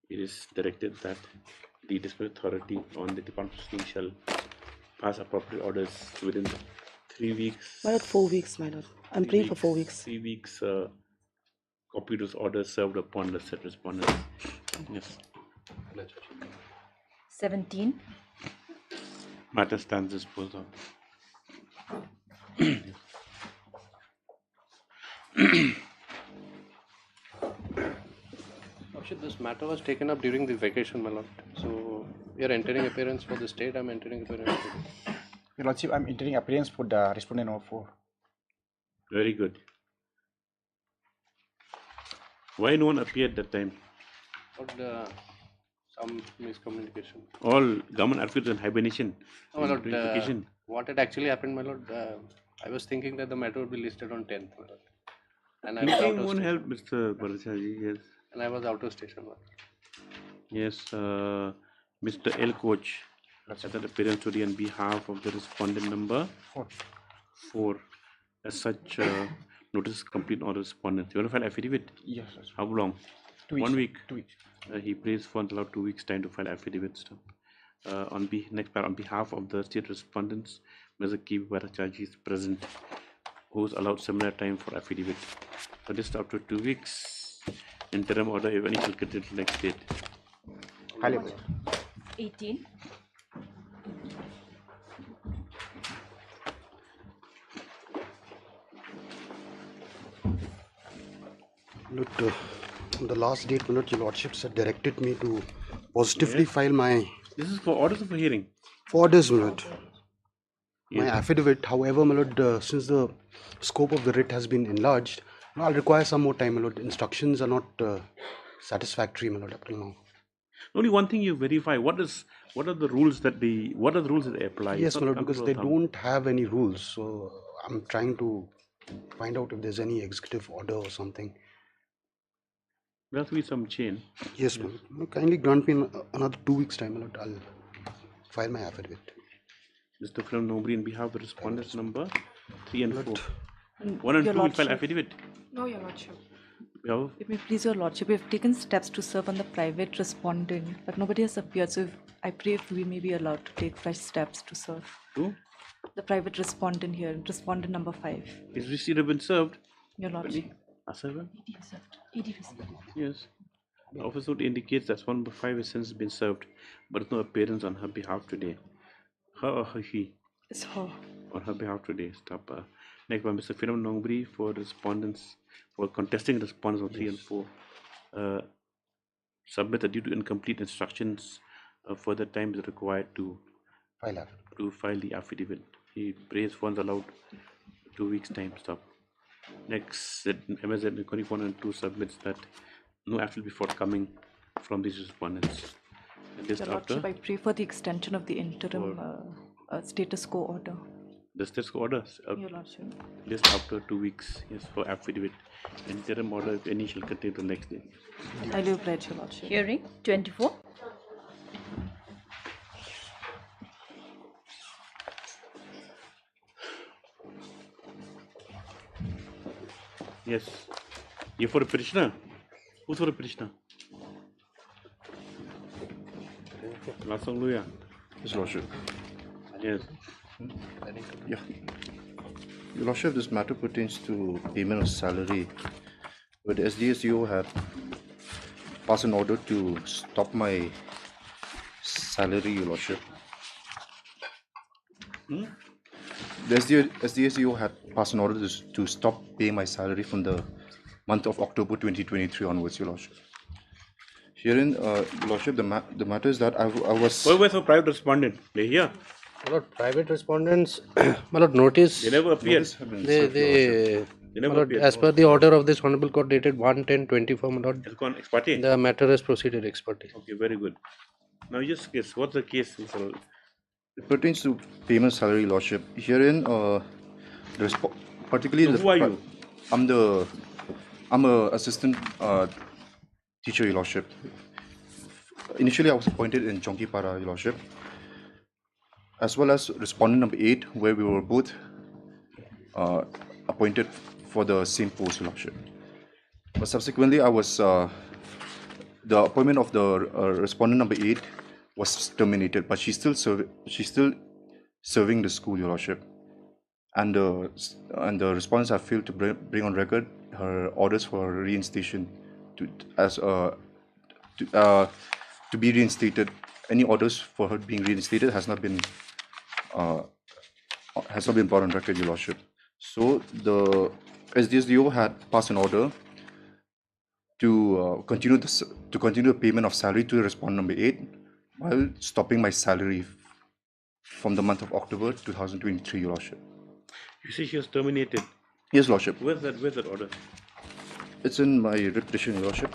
it is directed that the disciplinary authority on the department proceeding shall pass appropriate orders within 3 weeks. My lord, 4 weeks, my lord. I'm praying for 4 weeks. 3 weeks. Copy those orders served upon the said respondents. Yes. 17. Matter stands disposed of. This matter was taken up during the vacation, my lord. So you are entering appearance for the state. I'm entering appearance for the... Your Lordship, I'm entering appearance for the respondent number 4. Very good. Why no one appeared that time? But, some miscommunication. All government advocates in hibernation. No, my lord, what had actually happened, my lord, I was thinking that the matter would be listed on 10th, my lord. And I was out of won't station. help, Mr. Barachaji, yes. And I was out of station, my lord. Yes, Mr. L. Coach has an appearance today on behalf of the respondent number 4. As such, notice complete on respondent. You want to file affidavit? Yes, sir. How long? 2 weeks. 1 week. 2 weeks. He prays for allowed 2 weeks time to file affidavits. On behalf of the state respondents, Mr. K. Barachaji is present, who is allowed similar time for affidavit. So just after 2 weeks, interim order, if any, shall get till next date. 18. Look, the last date, my lord, your lordship had directed me to positively file my... This is for orders of a hearing. For orders, my lord. my Yes. affidavit. However, my lord, since the scope of the writ has been enlarged, I'll require some more time, my lord. Instructions are not satisfactory, my lord, up till now. Only one thing you verify. What are the rules that they apply? It's Yes, my not lord, come because to a they thumb. don't have any rules. So I'm trying to find out if there's any executive order or something. There has to be some chain. Yes, my lord. Kindly grant me another 2 weeks' time, my lord. I'll file my affidavit. Mr. Film Nobri, in behalf of the respondents number 3 and 4. Mm, 1 and Your 2 will file Lordship. affidavit. No, Your Lordship. Yeah. If it please Your Lordship, we have taken steps to serve on the private respondent, but nobody has appeared. So I pray if we may be allowed to take fresh steps to serve. Who? The private respondent here, respondent number 5. Is receipt have been served? Your Lordship. A7? ED Yes. The office note indicates that 1/5 has since been served, but no appearance on her behalf today. Her or he? It's her. On her behalf today. Stop. Next by Mr. Philam Nongri for respondents, for contesting respondents on 3 and 4. Submit that due to incomplete instructions, further time is required to file the affidavit. He prays funds allowed 2 weeks time. Stop. Next, MSZ 21 and 2 submits that no act will be forthcoming from these respondents. And just Your after, Lordship, I pray for the extension of the interim status quo order. the status quo order, Your Lordship. just after 2 weeks, yes, for affidavit. Interim order, if any, shall continue the next day. I do pledge, Your Lordship. Hearing 24. Yes. You for a petitioner? Who's for a petitioner? Last song, Luya. His Lordship. Yes. Yeah. Your Lordship, this matter pertains to payment of salary, where the SDSU had passed an order to stop my salary, Your Lordship. The SDSU had passed an order to stop paying my salary from the month of October 2023 onwards, Your Lordship. Herein, Your Lordship, the matter is that I was... Where was a private respondent? They here? My lord, private respondents, my lord, notice. They never appeared. They never my lord, appeared. as per the order of this honorable court dated 1/10/24, my lord, It's gone ex parte? the matter is proceeded ex parte. Okay, very good. Now just guess, what's the case? It pertains to payment salary, Your Lordship. Herein, particularly... So who are you? I'm a assistant teacher, Your Lordship. Initially, I was appointed in Chongkipara, Your Lordship, as well as respondent number 8, where we were both appointed for the same post, Your Lordship. But subsequently, I was the appointment of the respondent number 8 was terminated, but she's still serving the school, Your Lordship. And the respondents have failed to bring on record her orders for reinstatement to be reinstated. Any orders for her being reinstated has not been brought on record, Your Lordship. So the SDSDO had passed an order to continue the payment of salary to respondent number 8 while stopping my salary from the month of October 2023, Your Lordship. You see she was terminated. Yes, Lordship. Where's that order? It's in my writ petition, Your Lordship.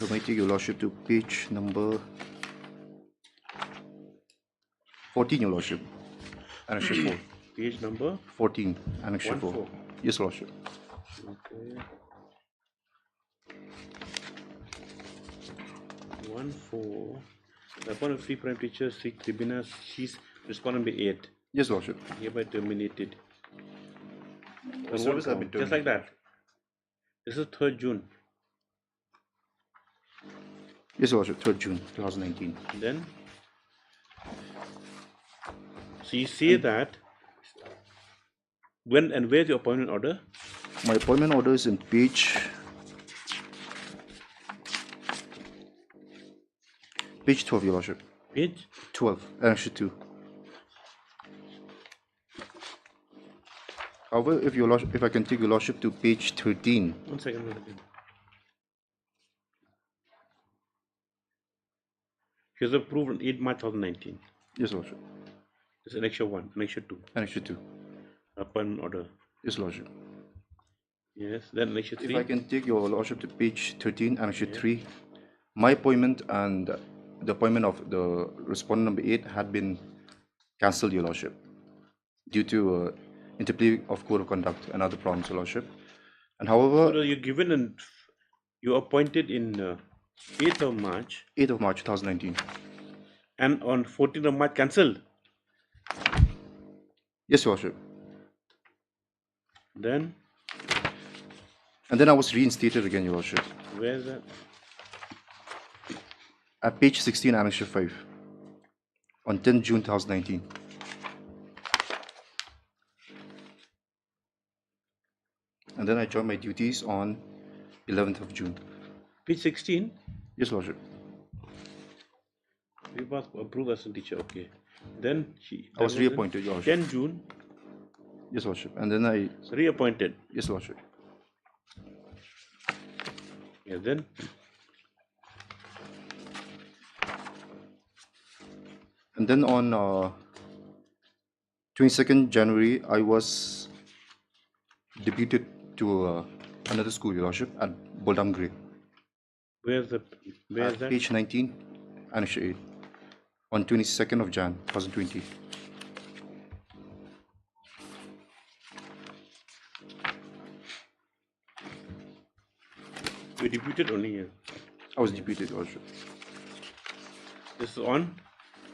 I might take Your Lordship to page number 14, Your Lordship. Annexure 4. Page number? 14, Annexure 4. 14. Yes, Lordship. Okay. 1-4. Upon a free prime teacher, Sri Tribuna, she's respondent number 8. Yes, Lordship. Hereby terminated. The service has been Just like that. This is 3rd June. Yes, Lordship. 3rd June 2019. Then, so you say that when and where's your appointment order? My appointment order is in page Page 12, Your Lordship. Page? 12, Annexure 2. However, if Your Lordship, if I can take Your Lordship to page 13. 1 second. 1 second. She was approved on 8 March 2019. Yes, Lordship. This is Annexure 1, Annexure 2. Annexure 2. Appointment order. Yes, Lordship. Yes, then Annexure 3. If I can take Your Lordship to page 13, Annexure 3. My appointment and the appointment of the respondent number 8 had been cancelled, Your Lordship, due to interplay of code of conduct and other problems, Your Lordship. And however, So you're given and you appointed in 8th of March. 8th of March 2019. And on 14th of March cancelled. Yes, Your Lordship. Then? And then I was reinstated again, Your Lordship. Where is that? At page 16, Annexure 5. On 10 June 2019. And then I joined my duties on 11th of June. Page 16? Yes, Lordship. You must approve as a teacher, okay. Then I was reappointed, Your Lordship. 10 June? Yes, Lordship. And then I... Reappointed? Yes, Lordship. Yeah, then? And then on 22nd January, I was deputed to another school, Your Lordship, at Boldam Grey. Where's that? Page 19, Annexure 8, on 22nd of Jan 2020. You deputed only here? I was deputed, Your Lordship. This is on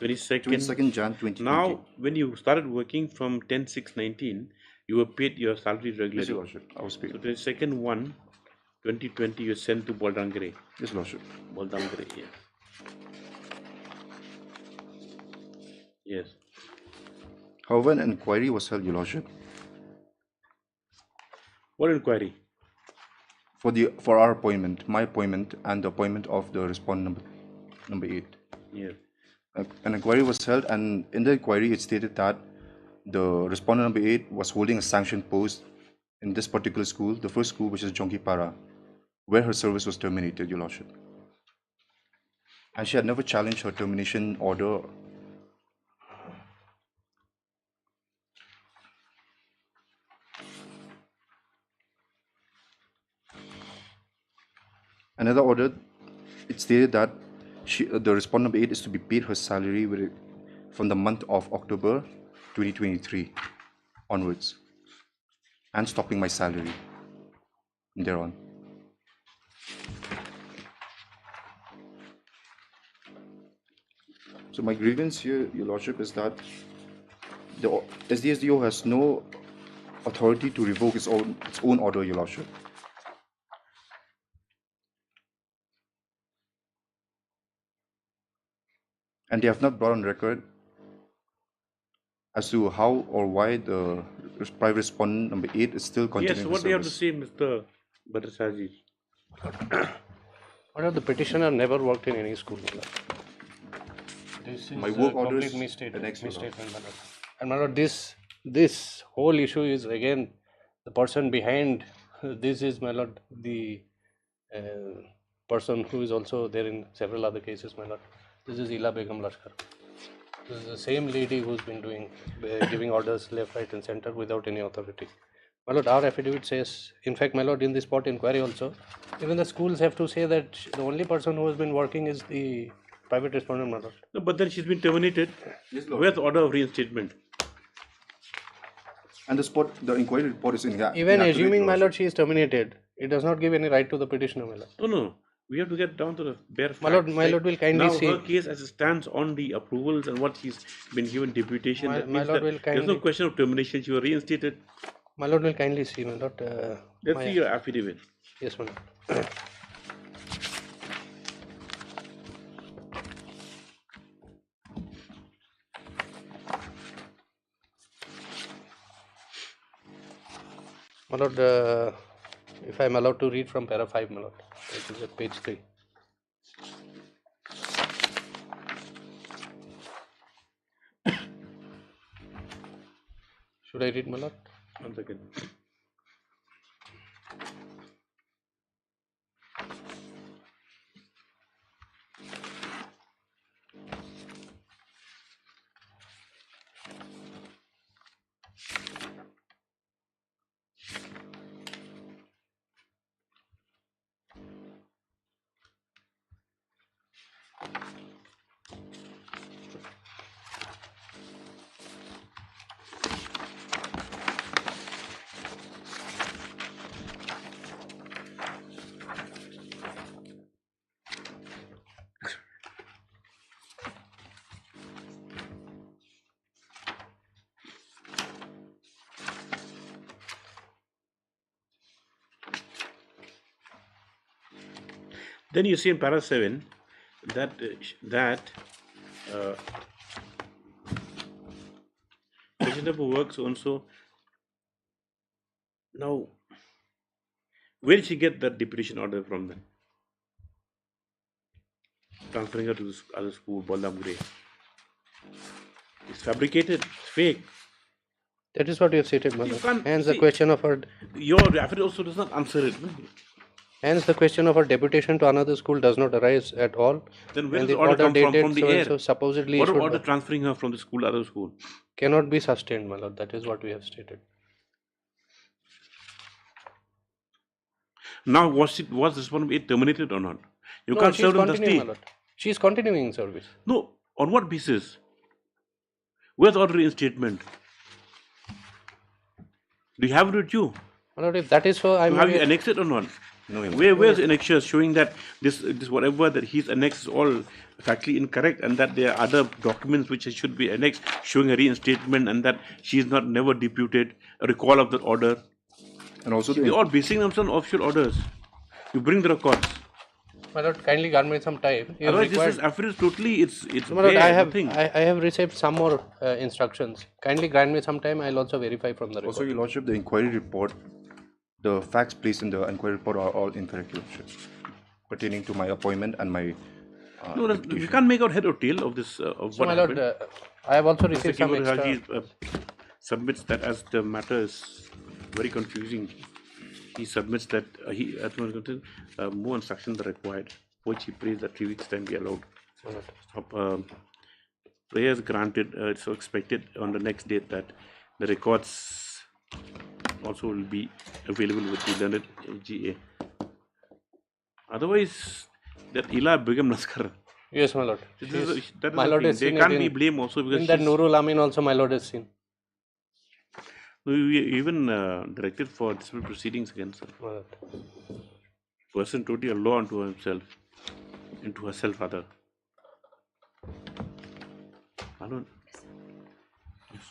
22nd? 22nd Jan 2020. Now, when you started working from 10/6/19, you were paid your salary regularly. Yes, Your Lordship. I was paid. So 22nd 1, 2020, you were sent to Boldangre. Yes, Lordship. Boldangre, yes. Yes. However, an inquiry was held, Your Lordship. What inquiry? For our appointment, my appointment, and the appointment of the respondent number 8. Yes. An inquiry was held, and in the inquiry it stated that the respondent number 8 was holding a sanctioned post in this particular school, the first school, which is Jonkipara, where her service was terminated, Your Lordship. And she had never challenged her termination order. Another order, it stated that the respondent number 8 is to be paid her salary from the month of October 2023 onwards, and stopping my salary thereon. So my grievance here, Your Lordship, is that the SDSDO has no authority to revoke its own order, Your Lordship. And they have not brought on record as to how or why the private respondent number 8 is still continuing. Yes, what do you have to say, Mr. Bhattacharya? What if the petitioner never worked in any school? This is My work a order complete is misstatement. the next one. Misstatement, my lord. And my lord, this whole issue is again the person behind this is, my lord, the person who is also there in several other cases, my lord. This is Ila Begum Lashkar. This is the same lady who's been giving orders left, right, and center without any authority. My lord, our affidavit says, in fact, my lord, in the spot inquiry also, even the schools have to say that the only person who has been working is the private respondent, my lord. No, but then she's been terminated. Yes, Lord. Where's the order of reinstatement? And the inquiry report is in here. Even assuming, my lord, she is terminated, it does not give any right to the petitioner, my lord. No. We have to get down to the bare facts. My lord will kindly see. Now her case as it stands on the approvals and what she's been given deputation. My lord will kindly. There's no question of termination. She was reinstated. My lord will kindly see, my lord. Let's see your affidavit. Yes, my lord. My lord, if I am allowed to read from para 5, my lord, it is at page 3. Should I read, my lord? 1 second. Then you see in para 7 that vegetable works also. Now, where did she get that deputation order from then? Transferring her to this other school, Ballam Gray. It's fabricated, it's fake. That is what you have stated, my You lord. can't Hence the see, question of her. Your affidavit also does not answer it. No? Hence the question of her deputation to another school does not arise at all. Then where And does the the order come from? dated From the so and air. so supposedly What issued order by- transferring her from the school to other school? cannot be sustained, my lord. That is what we have stated. Now, was this one terminated or not? You No, can't she is serve them continuing, my thusly. lord. She is continuing in service. No, on what basis? Where's the order reinstatement? Do you have it with you? My lord, if that is so, I Have may you annexed it or not? No, Where's annexures showing that this whatever that he's annexed is all factually incorrect, and that there are other documents which should be annexed showing a reinstatement, and that she is not never deputed, a recall of the order. And also See, they're all basing themselves on official orders. You bring the records. My lord, kindly grant me some time. If Otherwise, required- this is affidavit totally. It's My lord, bare, I have nothing. I have received some more instructions. Kindly grant me some time. I'll also verify from the record. Also, Your Lordship, the inquiry report, the facts placed in the inquiry report are all incorrect, Your Lordship, pertaining to my appointment and my No, we can't make out head or tail of this of So, what my lord, happened. I have also received some Prosecutor extra. Haji submits that as the matter is very confusing. He submits that more instructions are required, which he prays that 3 weeks time be allowed. Prayers granted, so expected on the next date that the records also will be available with the learned GA. Otherwise, that Ila Begum Naskar. Yes, my lord. That is the My lord thing. has They seen can't it be in- blamed also because in that she's- Nurul Amin also my lord has seen. We even directed for civil proceedings against her. Person totally a law unto himself, into herself rather. I don't. Yes.